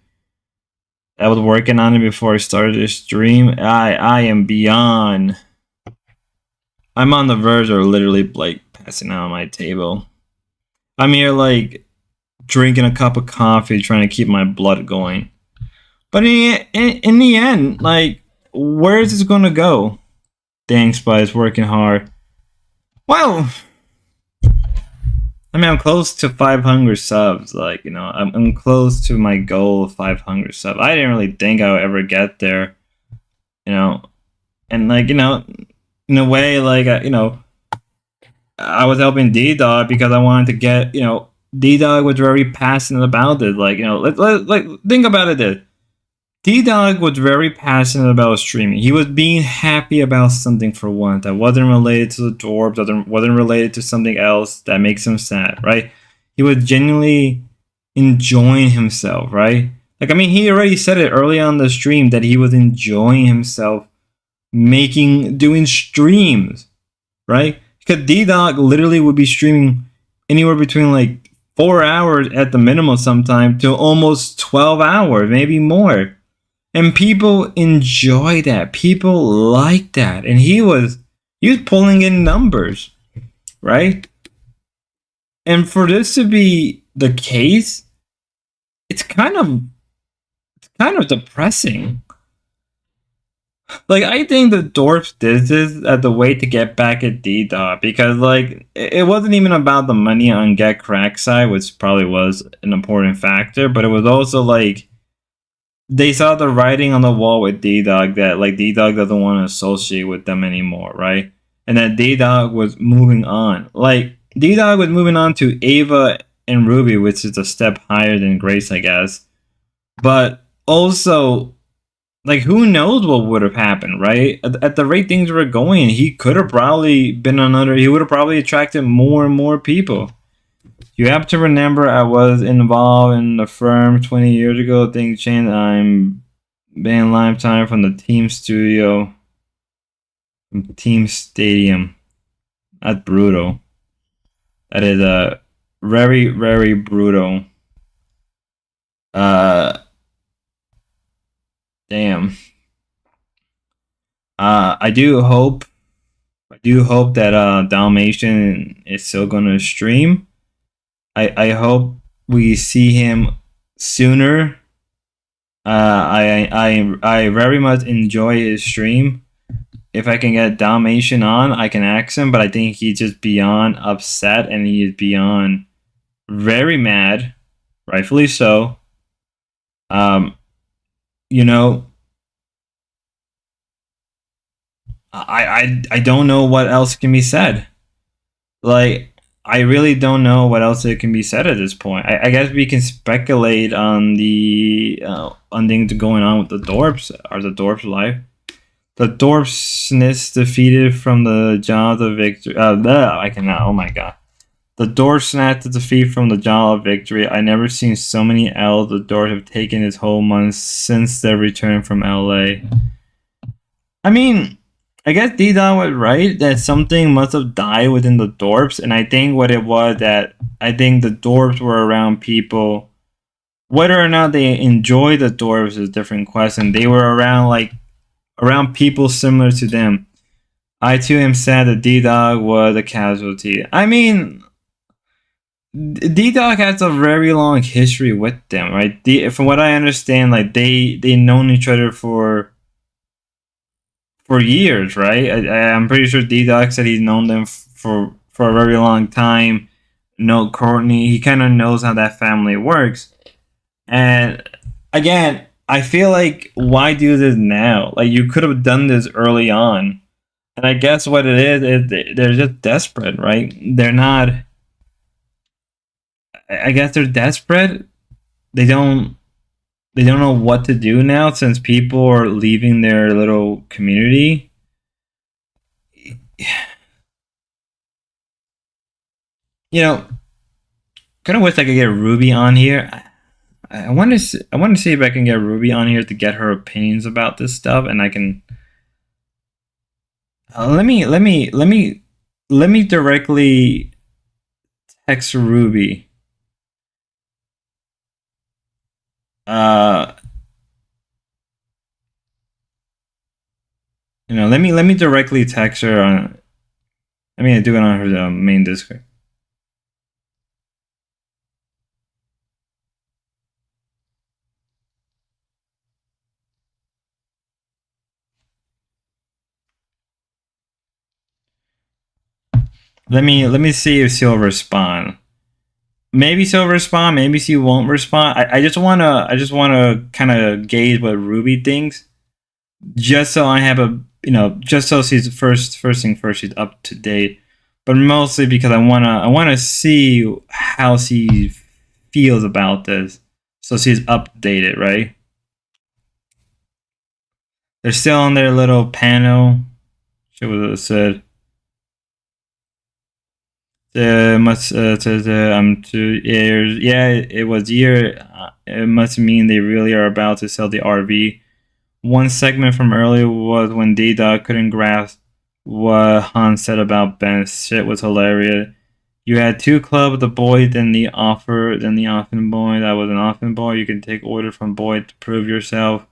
I was working on it before I started this stream. I am beyond. I'm on the verge of literally like passing out on my table. I'm here like drinking a cup of coffee, trying to keep my blood going. But in the end, like, where is this gonna go? Dang, Spy's working hard. Well, I mean, I'm close to 500 subs. Like, I'm close to my goal of 500 subs. I didn't really think I would ever get there, and like, in a way, like, I was helping D-Dog because I wanted to get, D-Dog was very passionate about it. Like, like think about it this. D-Dog was very passionate about streaming. He was being happy about something for once that wasn't related to the dwarves, wasn't related to something else that makes him sad, right? He was genuinely enjoying himself, right? Like, I mean, he already said it early on the stream that he was enjoying himself doing streams, right? Because D-Dog literally would be streaming anywhere between like 4 hours at the minimum sometime to almost 12 hours, maybe more. And people enjoy that. People like that. And he was pulling in numbers, right? And for this to be the case, it's kind of depressing. Like, I think the dwarfs did this as a way to get back at D-Dog because, like, it wasn't even about the money on Get Crack side, which probably was an important factor, but it was also like they saw the writing on the wall with D-Dog that, like, D-Dog doesn't want to associate with them anymore, right? And that D-Dog was moving on. Like, D-Dog was moving on to Ava and Ruby, which is a step higher than Grace, I guess. But also, like, who knows what would have happened, right? At the rate things were going, he would have probably attracted more and more people. You have to remember I was involved in the firm 20 years ago. Things changed. I'm banned lifetime from the team studio, from team stadium. That's brutal. That is very, very brutal. Damn. I do hope that Dalmatian is still gonna stream. I hope we see him sooner. I very much enjoy his stream. If I can get Dalmatian on, I can ask him, but I think he's just beyond upset and he is beyond very mad, rightfully so. You know, I don't know what else can be said. Like, I really don't know what else it can be said at this point. I guess we can speculate on the on things going on with the Dorps. Are the Dorps alive? The Dorpsness defeated from the jaws of victory. I cannot. Oh my god. The Dorps snatched the defeat from the jaw of victory. I never seen so many L's the Dorps have taken this whole month since their return from LA. I mean, I guess D-Don was right that something must have died within the Dorps, and I think what it was that I think the Dorps were around people. Whether or not they enjoy the Dorps is a different question. They were around people similar to them. I too am sad that D-Dog was a casualty. I mean, D-Dog has a very long history with them, right? From what I understand, like they known each other for years, right? I'm pretty sure D-Dog said he's known them for a very long time. Know Courtney, he kind of knows how that family works. And again, I feel like why do this now? Like you could have done this early on. And I guess what it is they're just desperate, right? They're not. I guess they're desperate. They don't know what to do now since people are leaving their little community. You know, kind of wish I could get Ruby on here. I want to see if I can get Ruby on here to get her opinions about this stuff, and I can. Let me directly text Ruby. Let me directly text her on. I mean, do it on her main Discord. Let me see if she'll respond. Maybe she'll respond. Maybe she won't respond. I just wanna kind of gauge what Ruby thinks, just so I have just so she's first thing first, she's up to date. But mostly because I wanna see how she feels about this, so she's updated, right? They're still on their little panel. Shit was said. Must to 2 years. Yeah, it was year. It must mean they really are about to sell the RV. One segment from earlier was when D-Dog couldn't grasp what Han said about Ben. Shit was hilarious. You had two clubs, the boy, then the often boy. That was an often boy. You can take order from boy to prove yourself.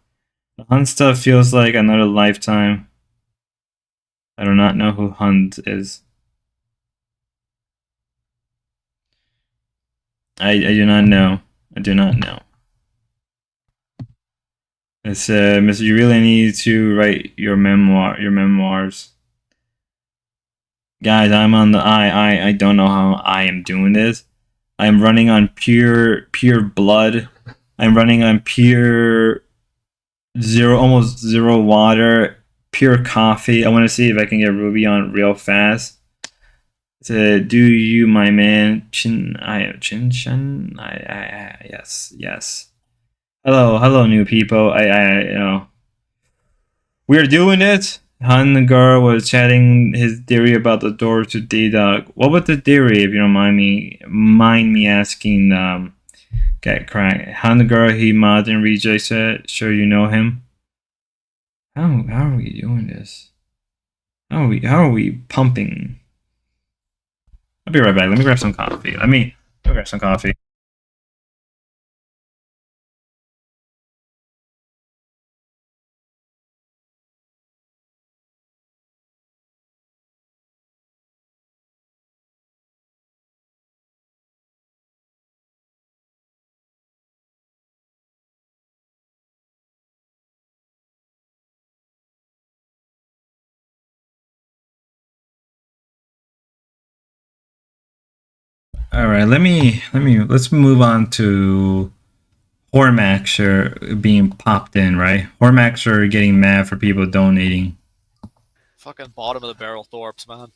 The Hunt stuff feels like another lifetime. I do not know who Hunt is. I do not know. I do not know. It's Mr. You really need to write your memoirs. Guys, I'm on the I don't know how I am doing this. I'm running on pure blood. I'm running on pure almost zero water, pure coffee. I want to see if I can get Ruby on real fast. Do you, my man? Yes. Hello, new people. We're doing it. Han the girl was chatting his theory about the door to D-Dog. What was the theory, if you don't mind me asking? Get crack. Han the girl he mods and reject said. Sure, you know him. How are we doing this? How are we pumping? I'll be right back. Let me grab some coffee. Let me grab some coffee. All right, let's move on to Hormaxer being popped in, right? Hormaxer getting mad for people donating. Fucking bottom of the barrel Thorpes, man.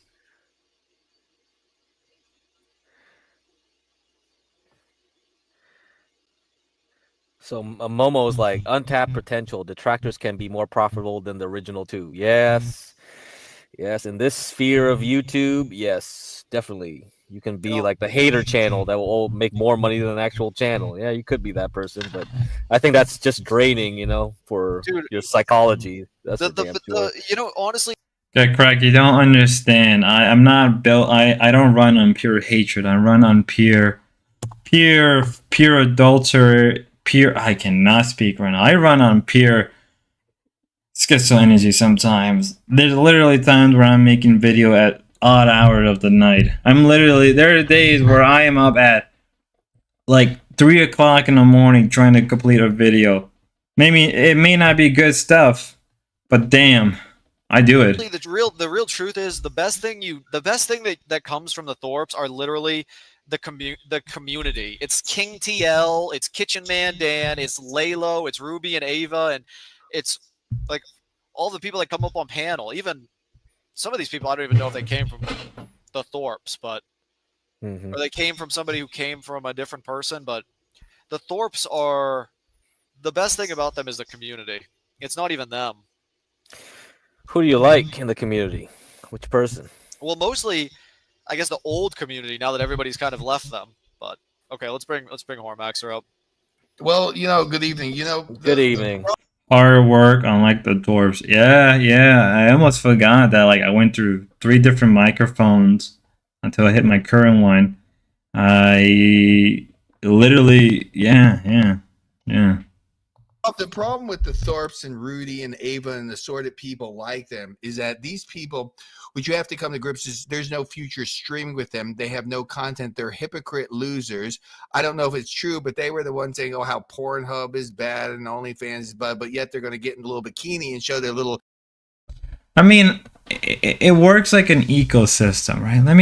So Momo's like untapped potential. Detractors can be more profitable than the original two. Yes, yes. In this sphere of YouTube, yes, definitely. You can be like the hater channel that will make more money than an actual channel. Yeah, you could be that person, but I think that's just draining, you know, for Dude, your psychology. That's for damn sure. you know, honestly, Yeah, Craig, you don't understand. I'm not built. I don't run on pure hatred. I run on pure adultery. Pure. I cannot speak right now. I run on pure schizo energy. Sometimes there's literally times where I'm making video at odd hours of the night. There are days where I am up at like 3 o'clock in the morning trying to complete a video. Maybe it may not be good stuff, but damn, I do it. the real truth is the best thing that comes from the Thorpes are literally the community. It's King TL, it's Kitchen Man Dan, it's Lalo, it's Ruby and Ava, and it's like all the people that come up on panel. Even some of these people, I don't even know if they came from the Thorpes, but or they came from somebody who came from a different person. But the Thorpes are the best thing about them is the community. It's not even them. Who do you like in the community? Which person? Well, mostly, I guess the old community. Now that everybody's kind of left them, but okay, let's bring Hormaxer up. Well, you know, good evening. You know, Good evening. Hard work, unlike the dwarves. Yeah. I almost forgot that. Like I went through 3 different microphones until I hit my current one. I literally, yeah. The problem with the Thorpes and Rudy and Ava and the assorted people like them is that these people, which you have to come to grips is there's no future streaming with them. They have no content. They're hypocrite losers. I don't know if it's true, but they were the ones saying, oh, how Pornhub is bad and OnlyFans is bad, but yet they're going to get in a little bikini and show their little. I mean, it works like an ecosystem, right? Let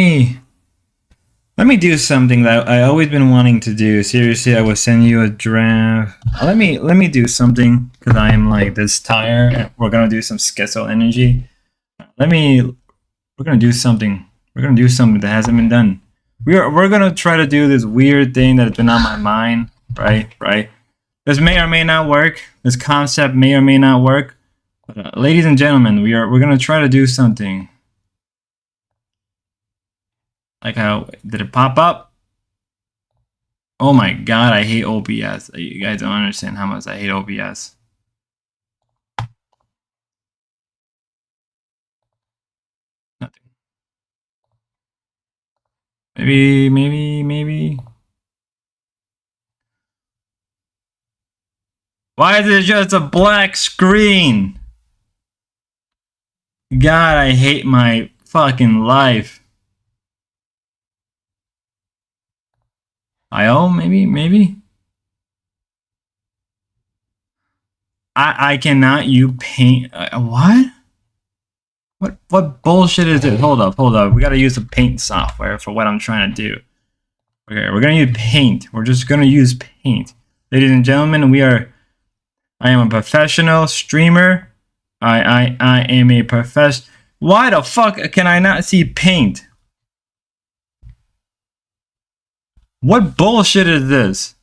me do something that I always been wanting to do. Seriously, I will send you a draft. Let me do something because I am like this tired. And we're gonna do some schizo energy. We're gonna do something. We're gonna do something that hasn't been done. We're gonna try to do this weird thing that has been on my mind. Right. This may or may not work. This concept may or may not work. But, ladies and gentlemen, we're gonna try to do something. Like how did it pop up? Oh my god, I hate OBS. You guys don't understand how much I hate OBS. Nothing. Maybe. Why is it just a black screen? God, I hate my fucking life. Maybe. I cannot use paint. What? What bullshit is this? Hold up. We gotta use the paint software for what I'm trying to do. Okay, we're gonna use paint. We're just gonna use paint. Ladies and gentlemen, I am a professional streamer. I am a professional. Why the fuck can I not see paint? What bullshit is this?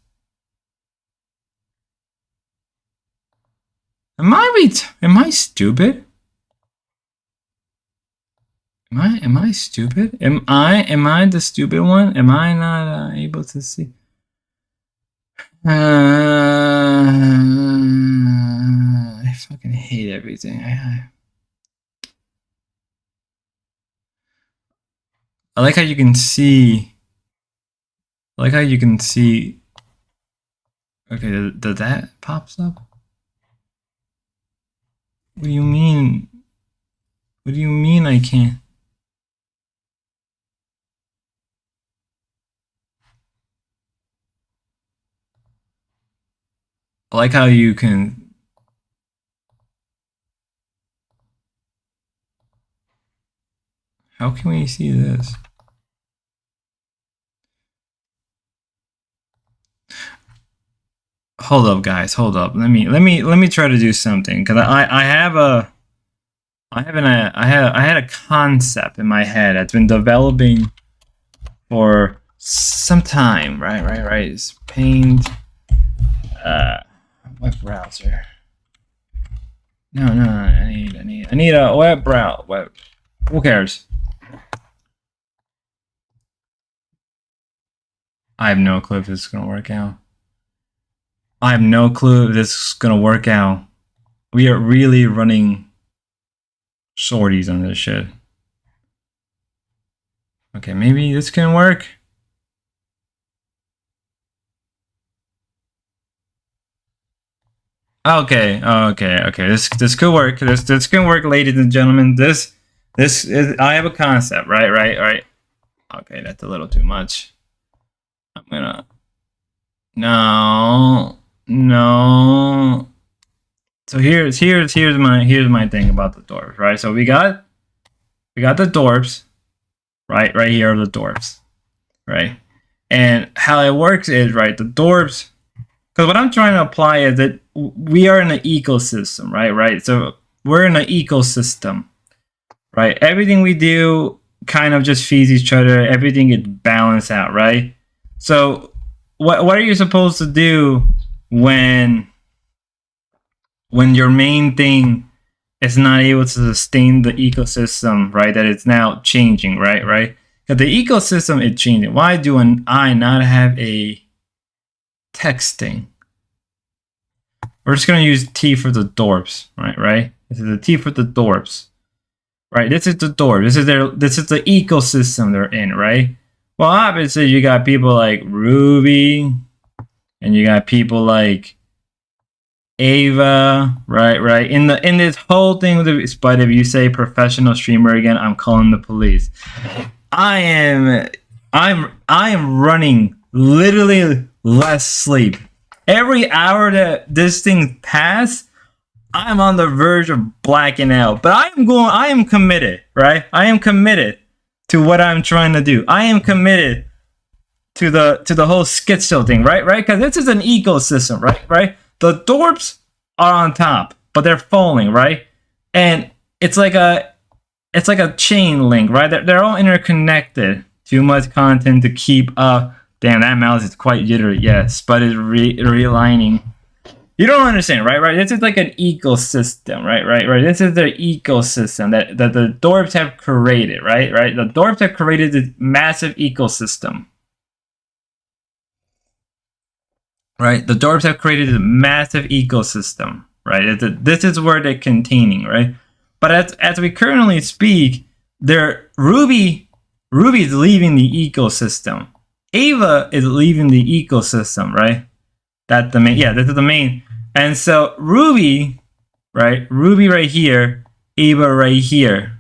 Am I stupid? Am I stupid? Am I the stupid one? Am I not able to see? I fucking hate everything. I like how you can see. I like how you can see. Okay, does that pops up? What do you mean? What do you mean I can't? I like how you can. How can we see this? hold up, guys. Hold up. Let me try to do something because I had a concept in my head that's been developing for some time. Right. It's paint. Web browser. No. I need a web browser. Web. Who cares? I have no clue if this is gonna work out. I have no clue if this is gonna work out. We are really running shorties on this shit. Okay, maybe this can work. Okay. This could work. This can work, ladies and gentlemen. This is, I have a concept, right. Okay, that's a little too much. I'm gonna no. So here's my thing about the dwarves, right? So we got the dwarves, right here are the dwarves, right? And how it works is, right, the dwarves, because what I'm trying to apply is that we are in an ecosystem, right? So we're in an ecosystem, right? Everything we do kind of just feeds each other. Everything gets balanced out, right? So what are you supposed to do when your main thing is not able to sustain the ecosystem, right? That it's now changing, right? Because the ecosystem is changing. Why do I not have a texting? We're just gonna use T for the dwarves, right? This is the T for the dwarves, right? This is the dwarves. This is the ecosystem they're in, right? Well, obviously you got people like Ruby, and you got people like Ava, right? In this whole thing with the, but if you say professional streamer again, I'm calling the police. I am running literally less sleep. Every hour that this thing passes, I'm on the verge of blacking out. But I am committed, right? I am committed to what I'm trying to do. I am committed to the whole schizo thing, right? Because this is an ecosystem, right? The dwarves are on top, but they're falling, right? And it's like a chain link, right? They're all interconnected. Too much content to keep up. Damn, that mouse is quite jittery, yes, but it's realigning. You don't understand, right? This is like an ecosystem, right? This is the ecosystem that the dwarves have created, right? The dwarves have created this massive ecosystem. Right? The dwarves have created a massive ecosystem, right? This is where they're containing, right? But as we currently speak, Ruby is leaving the ecosystem. Ava is leaving the ecosystem, right? That's the main. Yeah, this is the main. And so Ruby, right? Ruby right here, Ava right here,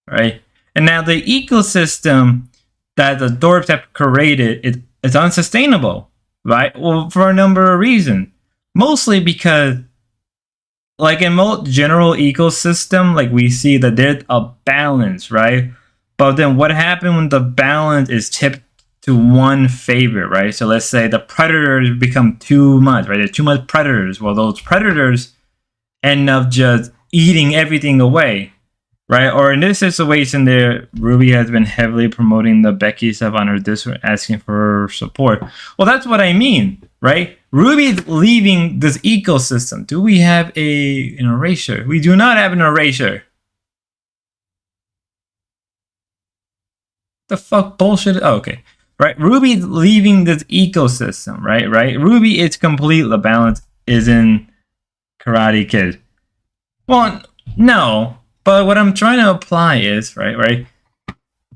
right? And now the ecosystem that the dwarves have created is unsustainable. Right? Well, for a number of reasons. Mostly because, like in most general ecosystem, like we see that there's a balance, right? But then what happens when the balance is tipped to one favor, right? So let's say the predators become too much, right? There's too much predators. Well, those predators end up just eating everything away, right? Or in this situation there, Ruby has been heavily promoting the Becky stuff on her Discord, asking for support. Well, that's what I mean, right? Ruby's leaving this ecosystem. Do we have an erasure? We do not have an erasure. The fuck bullshit? Oh, okay. Right? Ruby's leaving this ecosystem, right? Ruby is complete. The balance is in Karate Kid. Well, no. But what I'm trying to apply is, right?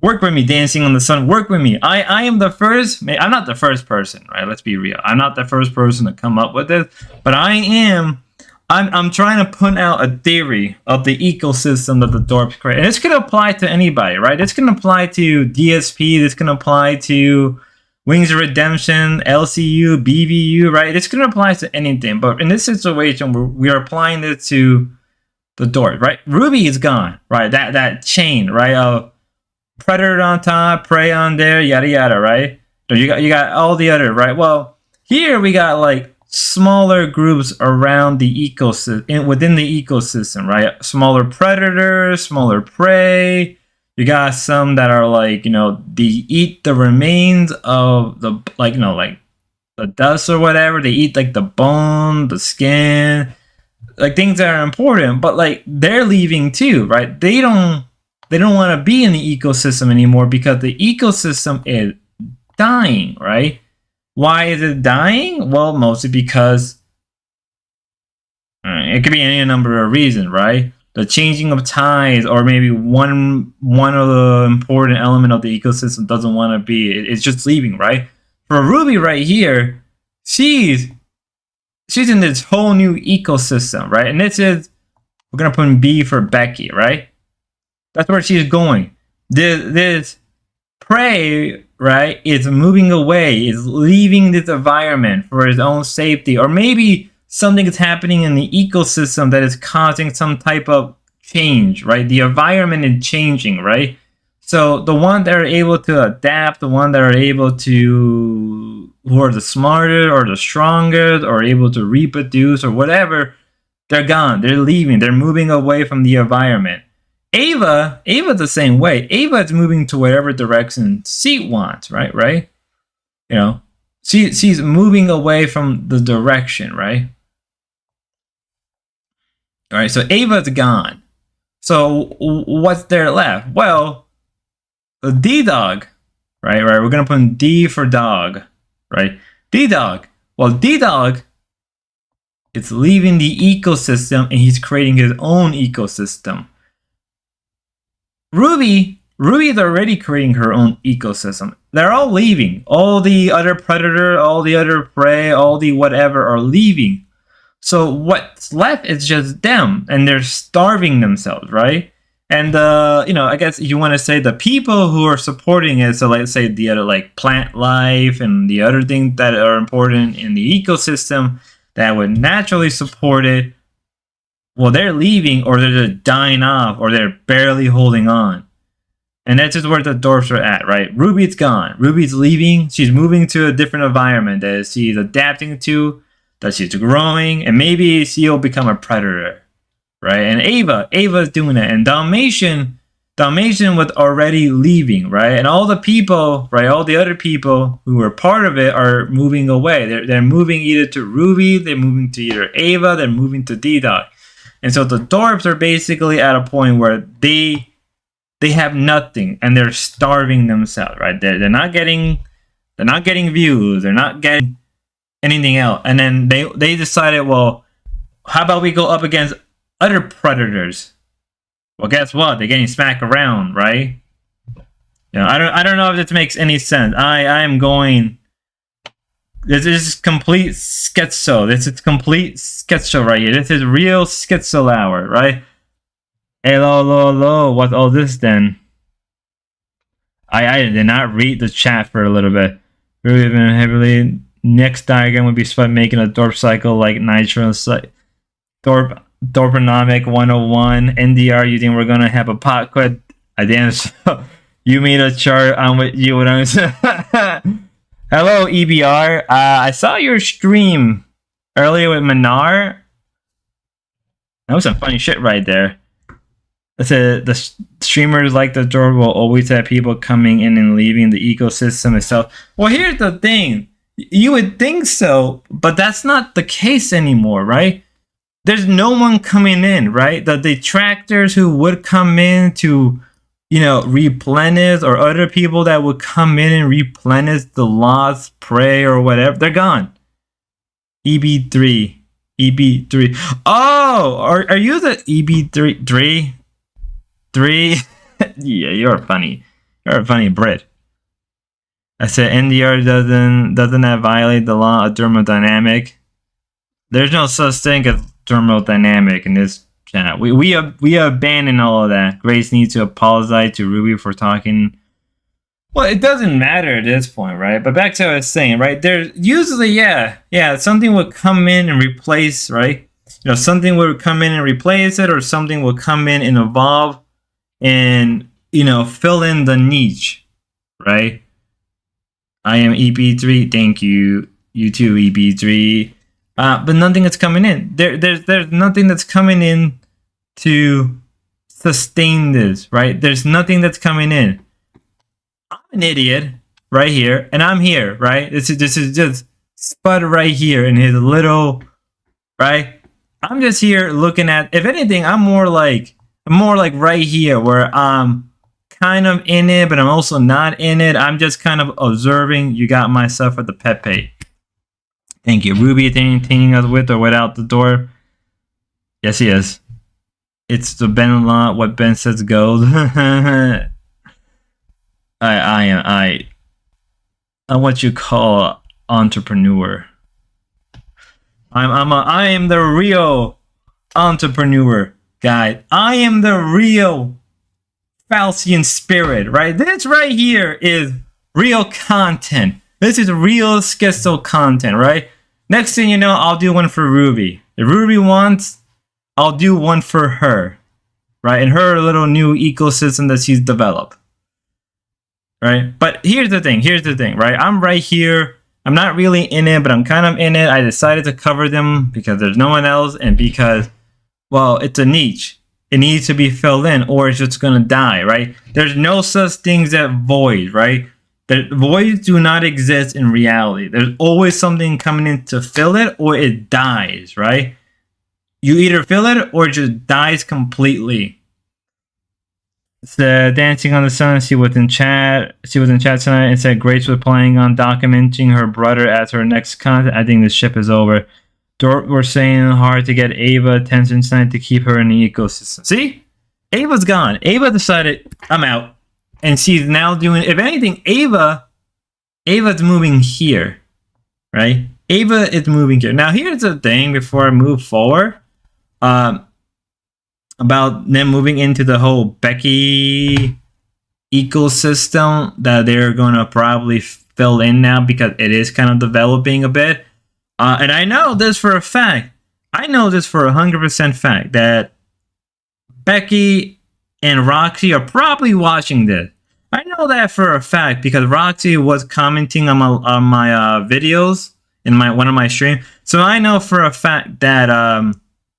Work with me, Dancing on the Sun. Work with me. I am the first. I'm not the first person, right? Let's be real. I'm not the first person to come up with this, but I'm trying to put out a theory of the ecosystem that the dwarves create, and this can apply to anybody, right? This can apply to DSP. This can apply to Wings of Redemption, LCU, BBU, right? This can apply to anything. But in this situation, we are applying this to the dwarves, right? Ruby is gone, right? That chain, right? Of predator on top, prey on there, yada yada, right? So you got all the other, right? Well, here we got like smaller groups around the ecosystem, within the ecosystem, right? Smaller predators, smaller prey. You got some that are like, they eat the remains of the, like, like the dust or whatever. They eat like the bone, the skin, like things that are important, but like they're leaving too, right? They don't want to be in the ecosystem anymore because the ecosystem is dying, right? Why is it dying? Well, mostly because it could be any number of reasons, right? The changing of tides, or maybe one of the important element of the ecosystem doesn't want to be. It's just leaving, right? For Ruby right here, she's in this whole new ecosystem, right? And this is, we're gonna put in B for Becky, right? That's where she's going. This prey, right, is moving away, is leaving this environment for its own safety, or maybe something is happening in the ecosystem that is causing some type of change, right? The environment is changing, right? So the ones that are able to adapt, the ones that are able to, who are the smarter or the strongest, or able to reproduce or whatever, they're gone. They're leaving. They're moving away from the environment. Ava's the same way. Ava is moving to whatever direction she wants, right? She's moving away from the direction, right? All right, so Ava's gone. So what's there left? Well, the D-Dog, right? We're gonna put in D for dog, right? D-Dog. Well, D-Dog, it's leaving the ecosystem and he's creating his own ecosystem. Ruby is already creating her own ecosystem. They're all leaving. All the other predator, all the other prey, all the whatever are leaving. So what's left is just them, and they're starving themselves, right? And I guess you want to say the people who are supporting it. So let's say the other, like plant life and the other things that are important in the ecosystem that would naturally support it. Well, they're leaving, or they're just dying off, or they're barely holding on. And that's just where the dwarfs are at, right? Ruby's gone. Ruby's leaving. She's moving to a different environment that she's adapting to, that she's growing, and maybe she'll become a predator, right? And Ava's doing it. And Dalmatian was already leaving, right? And all the people, right, all the other people who were part of it are moving away. They're moving either to Ruby, they're moving to either Ava, they're moving to D-Dog. And so the dwarves are basically at a point where they have nothing and they're starving themselves, right? They're not getting views, they're not getting anything else. And then they decided, well, how about we go up against other predators? Well, guess what? They're getting smacked around, right? I don't know if this makes any sense. I am going. This is complete schizo. This is complete schizo right here. This is real schizo hour, right? Hello. What's all this then? I did not read the chat for a little bit. Really been heavily. Next diagram would be split making a Dorp cycle like Nitro. Dorponomic 101. NDR, you think we're gonna have a pot quit? I didn't. So you made a chart on what you would understand. Hello, EBR. I saw your stream earlier with Manar. That was some funny shit right there. I said the streamers like the door will always have people coming in and leaving the ecosystem itself. Well, here's the thing. You would think so, but that's not the case anymore, right? There's no one coming in, right? The detractors who would come in to, replenish, or other people that would come in and replenish the lost prey or whatever, they're gone. EB3. Oh, are you the EB3? 3? Yeah, you're funny. You're a funny Brit. I said NDR doesn't that violate the law of thermodynamic? There's no such thing as thermodynamic in this chat. We abandon all of that. Grace needs to apologize to Ruby for talking. Well, it doesn't matter at this point, right? But back to what I was saying, right? There's usually, something would come in and replace, right? Something would come in and replace it, or something will come in and evolve and, fill in the niche, right? I am EP3. Thank you. You too, EP3. but nothing that's coming in. There's nothing that's coming in to sustain this, right? There's nothing that's coming in. I'm an idiot right here, and I'm here, right? This is just Spud right here in his little, right? I'm just here looking at. If anything, I'm more like right here, where I'm kind of in it, but I'm also not in it. I'm just kind of observing. You got myself at the Pepe. Thank you, Ruby. Entertaining us with or without the door. Yes, he is. It's the Ben law. What Ben says goes. I am what you call entrepreneur. I am the real entrepreneur guy. I am the real Falcian spirit, right? This right here is real content. This is real Schizo content, right? Next thing you know, I'll do one for Ruby. If Ruby wants, I'll do one for her, right? In her little new ecosystem that she's developed, right? But here's the thing, right? I'm right here. I'm not really in it, but I'm kind of in it. I decided to cover them because there's no one else and because, well, it's a niche. It needs to be filled in or it's just going to die, right? There's no such things as void, right? The voids do not exist in reality. There's always something coming in to fill it or it dies, right? You either fill it or it just dies completely. It's Dancing on the Sun. She was in chat tonight and said Grace was planning on documenting her brother as her next content. I think the ship is over. Dort were saying hard to get Ava attention tonight to keep her in the ecosystem. See? Ava's gone. Ava decided, I'm out. And she's now doing, if anything, Ava's moving here. Right? Ava is moving here. Now, here's the thing before I move forward. About them moving into the whole Becky ecosystem that they're going to probably fill in now because it is kind of developing a bit. And I know this for a fact. I know this for 100% fact that Becky and Roxy are probably watching this. I know that for a fact because Roxy was commenting on my videos in one of my streams. So I know for a fact that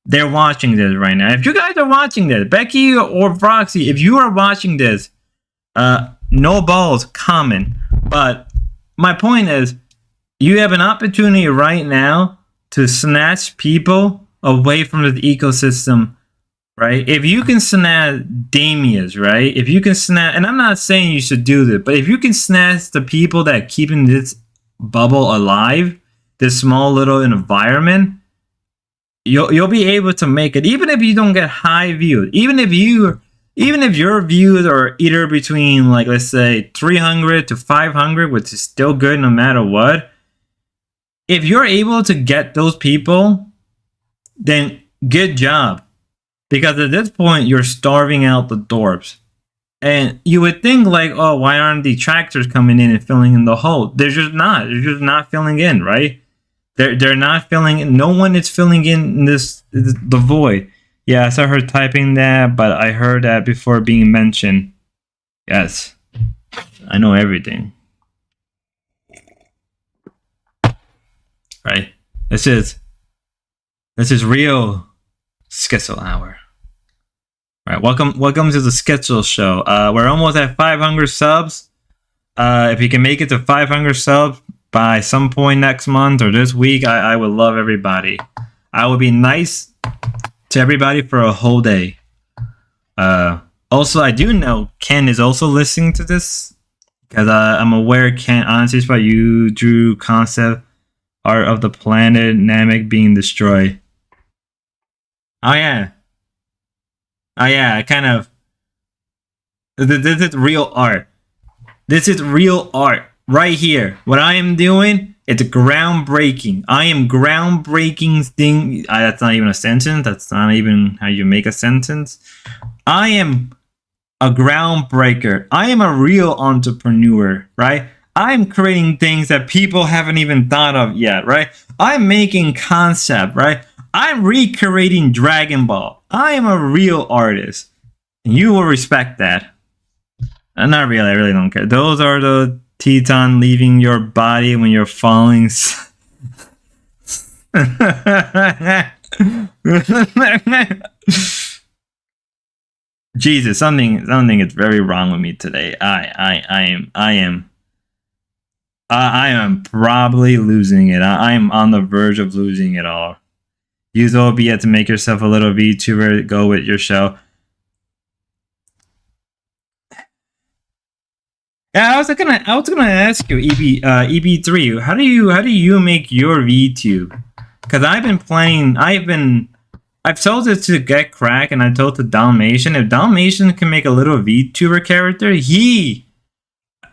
they're watching this right now. If you guys are watching this, Becky or Roxy, if you are watching this, no balls, comment. But my point is, you have an opportunity right now to snatch people away from the ecosystem, right? If you can snatch Damias, right? If you can snatch, and I'm not saying you should do this, but if you can snatch the people that are keeping this bubble alive, this small little environment, you'll be able to make it, even if you don't get high views, even if your views are either between, like, let's say 300 to 500, which is still good no matter what. If you're able to get those people, then good job. Because at this point, you're starving out the dorps. And you would think, like, oh, why aren't the tractors coming in and filling in the hole? They're just not. They're just not filling in, right? They're not filling in. No one is filling in the void. Yeah, I saw her typing that, but I heard that before being mentioned. Yes. I know everything. Right? This is real Schizo Hour. All right, welcome to the Schizo Show. We're almost at 500 subs. If you can make it to 500 subs by some point next month or this week, I would love everybody. I would be nice to everybody for a whole day. Also, I do know Ken is also listening to this because I'm aware Ken honestly is about you drew concept art of the planet Namek being destroyed. Oh yeah, I kind of. This is real art. This is real art right here. What I am doing, it's groundbreaking. I am groundbreaking thing. That's not even a sentence. That's not even how you make a sentence. I am a groundbreaker. I am a real entrepreneur, right? I'm creating things that people haven't even thought of yet, right? I'm making concept, right? I'm recreating Dragon Ball. I am a real artist. And you will respect that. Not really, I really don't care. Those are the Teton leaving your body when you're falling. Jesus, something is very wrong with me today. I am probably losing it. I am on the verge of losing it all. Use OBS to make yourself a little VTuber. Go with your show. Yeah, I was gonna ask you, EB3, how do you make your VTube? Because I've told it to Get Crack, and I told to Dalmatian, if Dalmatian can make a little VTuber character,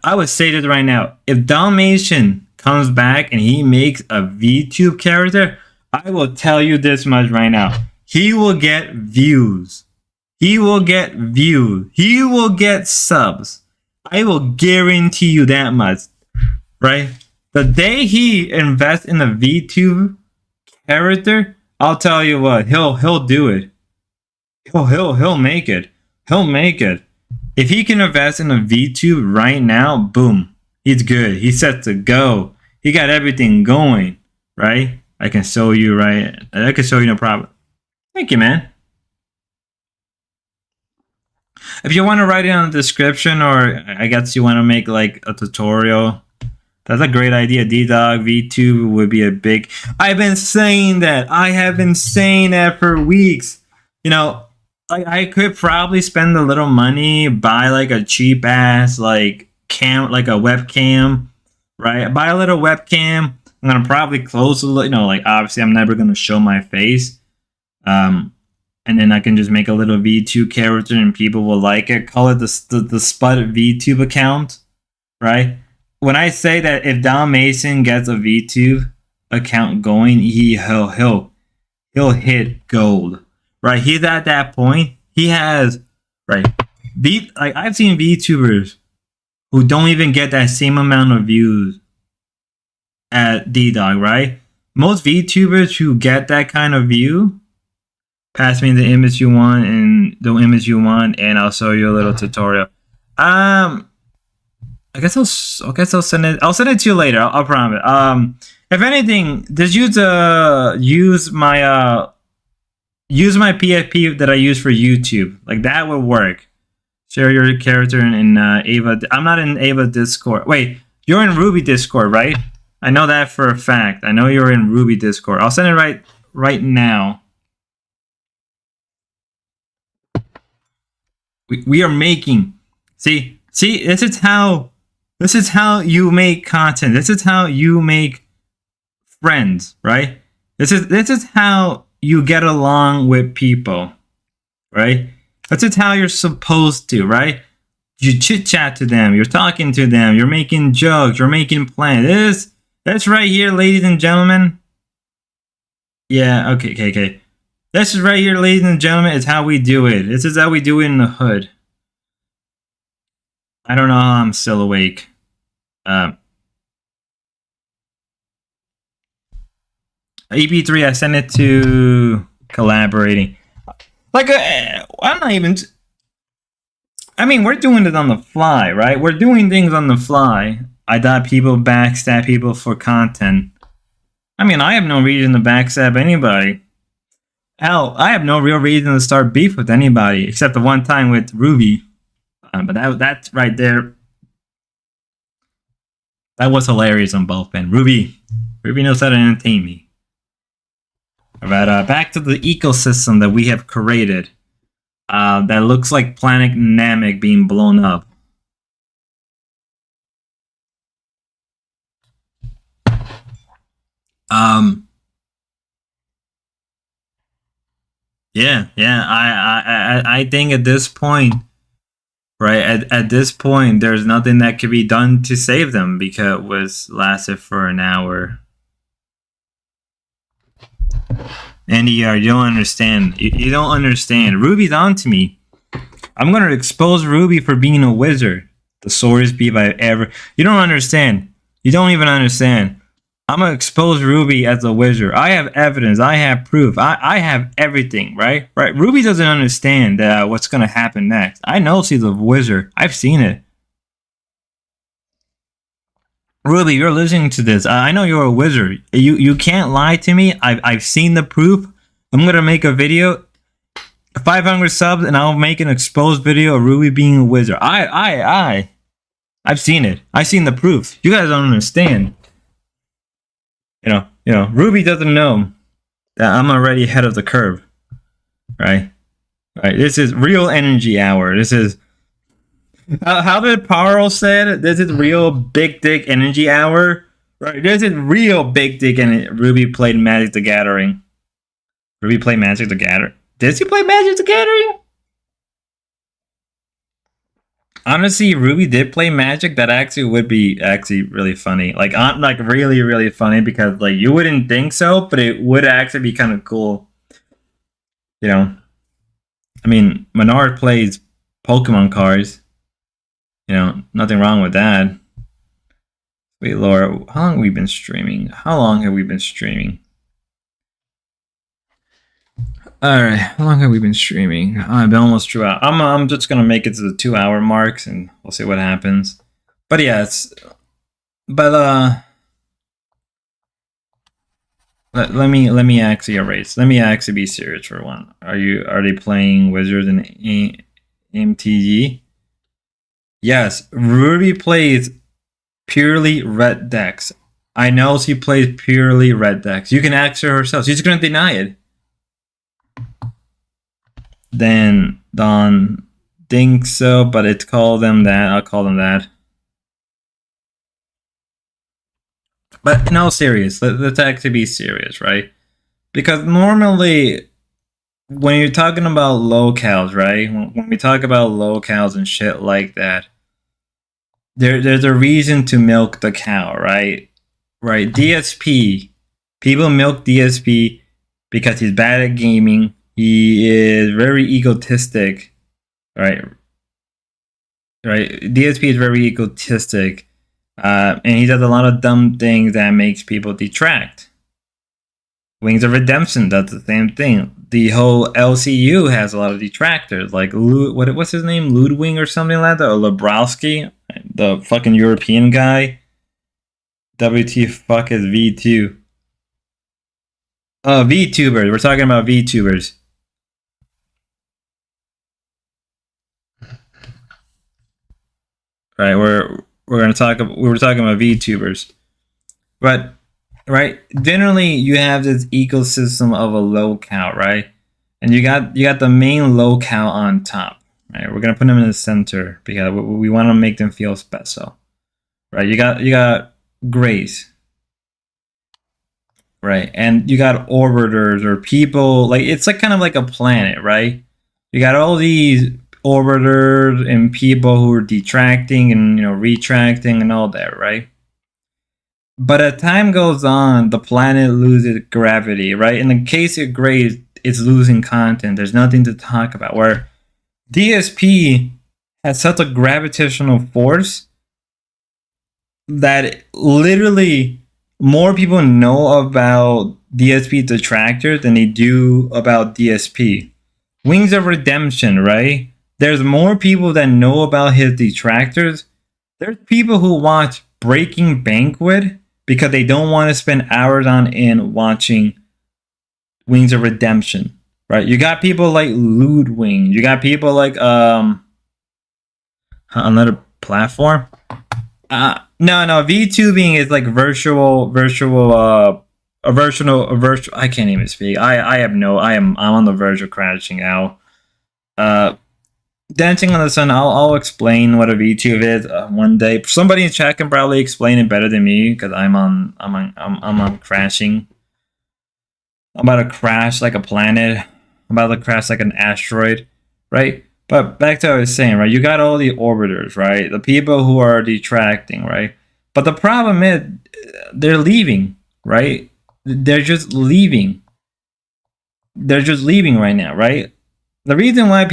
I would say this right now, if Dalmatian comes back and he makes a VTube character, I will tell you this much right now, he will get views. He will get views. He will get subs. I will guarantee you that much, right? The day he invests in a VTube character, I'll tell you what, he'll do it. He'll make it. He'll make it. If he can invest in a VTube right now, boom, he's good. He's set to go. He got everything going, right? I can show you, right? I can show you no problem. Thank you, man. If you want to write it on the description, or I guess you want to make like a tutorial, that's a great idea. D-Dog VTube would be a big... I've been saying that. I have been saying that for weeks. You know, like I could probably spend a little money, buy like a cheap ass like like a webcam, right? Buy a little webcam. I'm gonna probably close a little, you know, like obviously I'm never gonna show my face. And then I can just make a little VTube character and people will like it. Call it the Spud VTube account, right? When I say that if Dalmatian gets a VTube account going, he'll hit gold, right? He's at that point. He has, right? Like I've seen VTubers who don't even get that same amount of views at D-Dog, right? Most VTubers who get that kind of view, pass me the image you want and the image you want, and I'll show you a little tutorial. I guess I'll send it. I'll send it to you later. I'll promise. If anything, just use my PFP that I use for YouTube. Like that would work. Share your character in Ava. I'm not in Ava Discord. Wait, you're in Ruby Discord, right? I know that for a fact. I know you're in Ruby Discord. I'll send it right now. We are making. See, this is how you make content. This is how you make friends, right? This is how you get along with people, right? This is how you're supposed to, right? You chit chat to them, you're talking to them, you're making jokes, you're making plans. That's right here, ladies and gentlemen. Yeah, okay. This is right here, ladies and gentlemen, is how we do it. This is how we do it in the hood. I don't know how I'm still awake. EP3, I sent it to collaborating. Like, I'm not even... I mean, we're doing it on the fly, right? We're doing things on the fly. I thought people backstab people for content. I mean, I have no reason to backstab anybody. Hell, I have no real reason to start beef with anybody, except the one time with Ruby. But that's right there. That was hilarious on both ends. Ruby knows how to entertain me. Alright, back to the ecosystem that we have created. That looks like Planet Namek being blown up. I think at this point, right, at this point, there's nothing that could be done to save them because it was lasted for an hour. Andy, you don't understand. You don't understand. Ruby's on to me. I'm gonna expose Ruby for being a wizard. The sorriest beef I've ever... You don't understand. You don't even understand. I'm gonna expose Ruby as a wizard. I have evidence. I have proof. I have everything, right? Right? Ruby doesn't understand what's gonna happen next. I know she's a wizard. I've seen it. Ruby, you're listening to this. I know you're a wizard. You can't lie to me. I've seen the proof. I'm gonna make a video, 500 subs, and I'll make an exposed video of Ruby being a wizard. I've seen it. I've seen the proof. You guys don't understand. You know, Ruby doesn't know that I'm already ahead of the curve, right? Right. This is real energy hour. This is how did Parle said? This is real big dick energy hour, right? This is real big dick, and Ruby played Magic the Gathering. Ruby played Magic the Gathering. Did he play Magic the Gathering? Honestly, Ruby did play Magic. That actually would be actually really funny. Like really, really funny, because like you wouldn't think so, but it would actually be kind of cool. You know, I mean, Menard plays Pokemon cards. You know, nothing wrong with that. Wait, Laura, how long have we been streaming? How long have we been streaming? Alright, how long have we been streaming? I've been almost 2 hours. I'm just gonna make it to the 2 hour marks and we'll see what happens. But yeah, let me actually erase. Let me actually be serious for one. Are they playing Wizards in MTG? Yes, Ruby plays purely red decks. I know she plays purely red decks. You can ask her herself. She's gonna deny it. Then don't think so, but it's call them that. I'll call them that. But in all serious, let's actually be serious, right? Because normally, when you're talking about lolcows, right? When we talk about lolcows and shit like that, there's a reason to milk the cow, right? Right? DSP. People milk DSP because he's bad at gaming. He is very egotistic, right? Right? DSP is very egotistic. And he does a lot of dumb things that makes people detract. Wings of Redemption does the same thing. The whole LCU has a lot of detractors, like what's his name, Ludwig or something like that, or Lebrowski, the fucking European guy. WT fuck is V2. VTubers. We're talking about VTubers. Right, we were talking about VTubers, but right, generally you have this ecosystem of a lolcow, right, and you got the main lolcow on top, right. We're gonna put them in the center because we want to make them feel special, right. You got Grace, right, and you got orbiters or people, like it's like kind of like a planet, right. You got all these orbiters and people who are detracting and retracting and all that, right? But as time goes on, the planet loses gravity, right? In the case of Grace, it's losing content. There's nothing to talk about. Where DSP has such a gravitational force that literally more people know about DSP detractors than they do about DSP. Wings of Redemption, right? There's more people that know about his detractors. There's people who watch Breaking Banquet because they don't want to spend hours on end watching Wings of Redemption, right? You got people like Ludwig. You got people like another platform. No, VTubing is like virtual. I can't even speak. I'm on the verge of crashing out. Dancing on the Sun, I'll explain what a VTube is one day. Somebody in chat can probably explain it better than me because I'm on crashing. I'm about to crash like a planet. I'm about to crash like an asteroid, right? But back to what I was saying, right? You got all the orbiters, right? The people who are detracting, right? But the problem is they're leaving, right? They're just leaving. They're just leaving right now, right? The reason why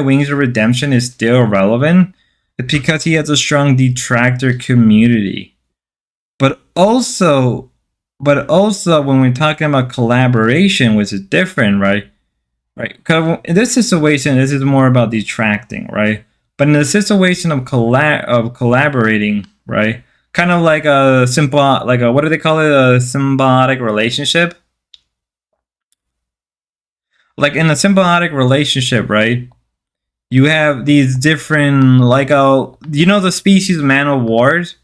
Wings of Redemption is still relevant is because he has a strong detractor community. But also when we're talking about collaboration, which is different, right? Right? Because in this situation, this is more about detracting, right? But in the situation of collaborating, right? kind of like a simple, like a, what do they call it? A symbiotic relationship. Like in a symbiotic relationship, right? You have these different, like, you know, the species Man of Wars,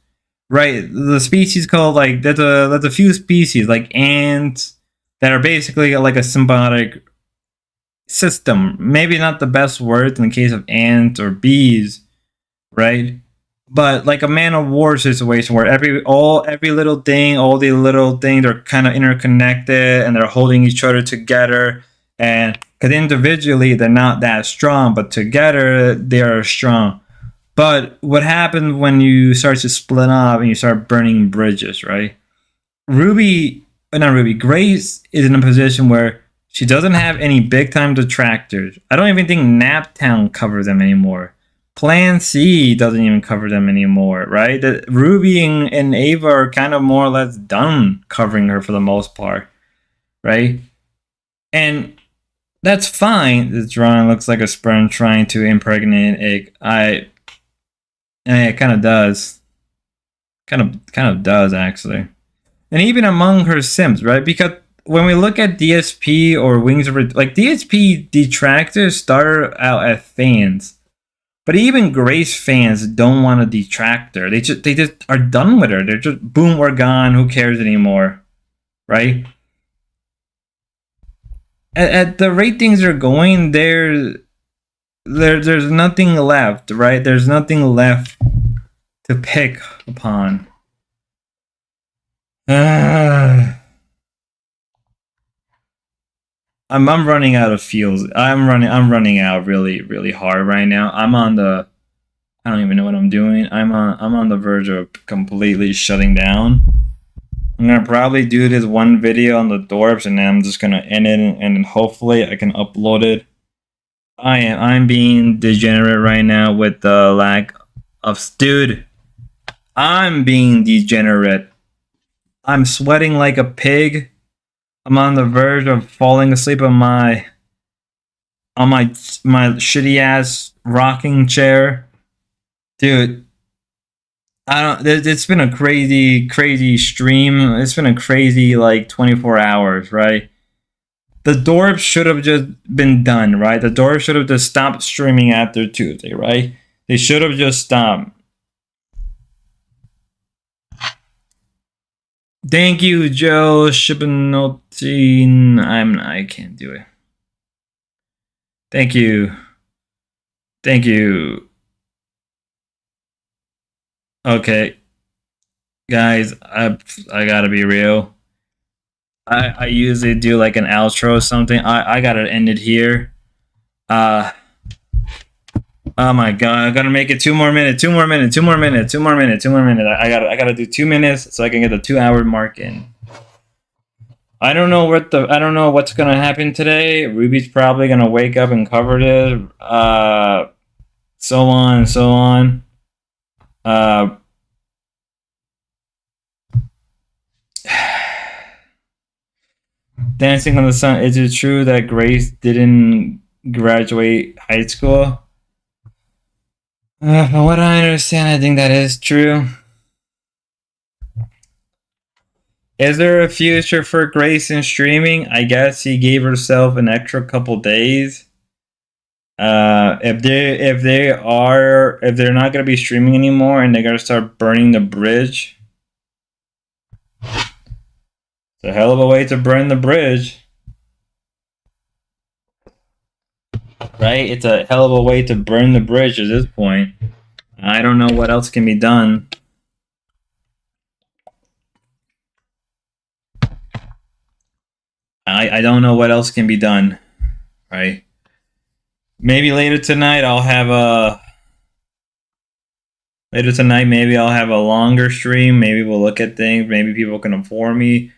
right? The species called, like, there's a few species like ants that are basically like a symbiotic system. Maybe not the best word in the case of ants or bees, right? But like a Man of War situation where every little thing, all the little things are kind of interconnected and they're holding each other together. And because individually they're not that strong, but together they are strong. But what happens when you start to split up and you start burning bridges, right? Grace is in a position where she doesn't have any big time detractors. I don't even think Naptown covers them anymore. Plan C doesn't even cover them anymore, right? Ruby and Ava are kind of more or less done covering her for the most part, right? And that's fine. This drawing looks like a sperm trying to impregnate an egg. It kind of does. Kind of does, actually. And even among her Sims, right? Because when we look at DSP or Wings of... Like, DSP detractors start out as fans. But even Grace fans don't want a detractor. They just are done with her. They're just, boom, we're gone. Who cares anymore? Right? At the rate things are going, there's nothing left, right? There's nothing left to pick upon. I'm running out of feels. I'm running out really hard right now. I don't even know what I'm doing. I'm on the verge of completely shutting down. I'm gonna probably do this one video on the Dorps and then I'm just gonna end it and then hopefully I can upload it. I'm being degenerate right now with the lack of I'm being degenerate. I'm sweating like a pig. I'm on the verge of falling asleep on my shitty ass rocking chair. Dude, it's been a crazy stream. It's been a crazy like 24 hours, right? The Dorps should have just been done, right? The Dorps should have just stopped streaming after Tuesday, right? They should have just stopped. Thank you, Joe Shibanotin. I can't do it. Thank you. Okay, guys, I gotta be real. I usually do like an outro or something. I gotta end it here. Oh my god, I gotta make it 2 more minutes. I gotta do 2 minutes so I can get the 2-hour mark in. I don't know what's gonna happen today. Ruby's probably gonna wake up and cover this. So on and so on. Dancing on the Sun. Is it true that Grace didn't graduate high school? From what I understand, I think that is true. Is there a future for Grace in streaming? I guess he gave herself an extra couple days. If they're not gonna be streaming anymore and they're gonna start burning the bridge, it's a hell of a way to burn the bridge, right? It's a hell of a way to burn the bridge at this point. I don't know what else can be done. I don't know what else can be done, right? Maybe later tonight I'll have a longer stream. Maybe we'll look at things. Maybe people can inform me.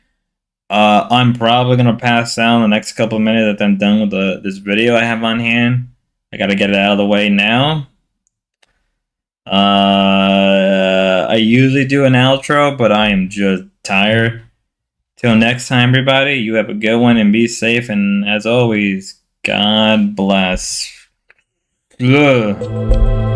I'm probably gonna pass down the next couple of minutes that I'm done with this video I have on hand. I gotta get it out of the way now. I usually do an outro, but I am just tired. Till next time, everybody, you have a good one and be safe. And as always, God bless. Ugh.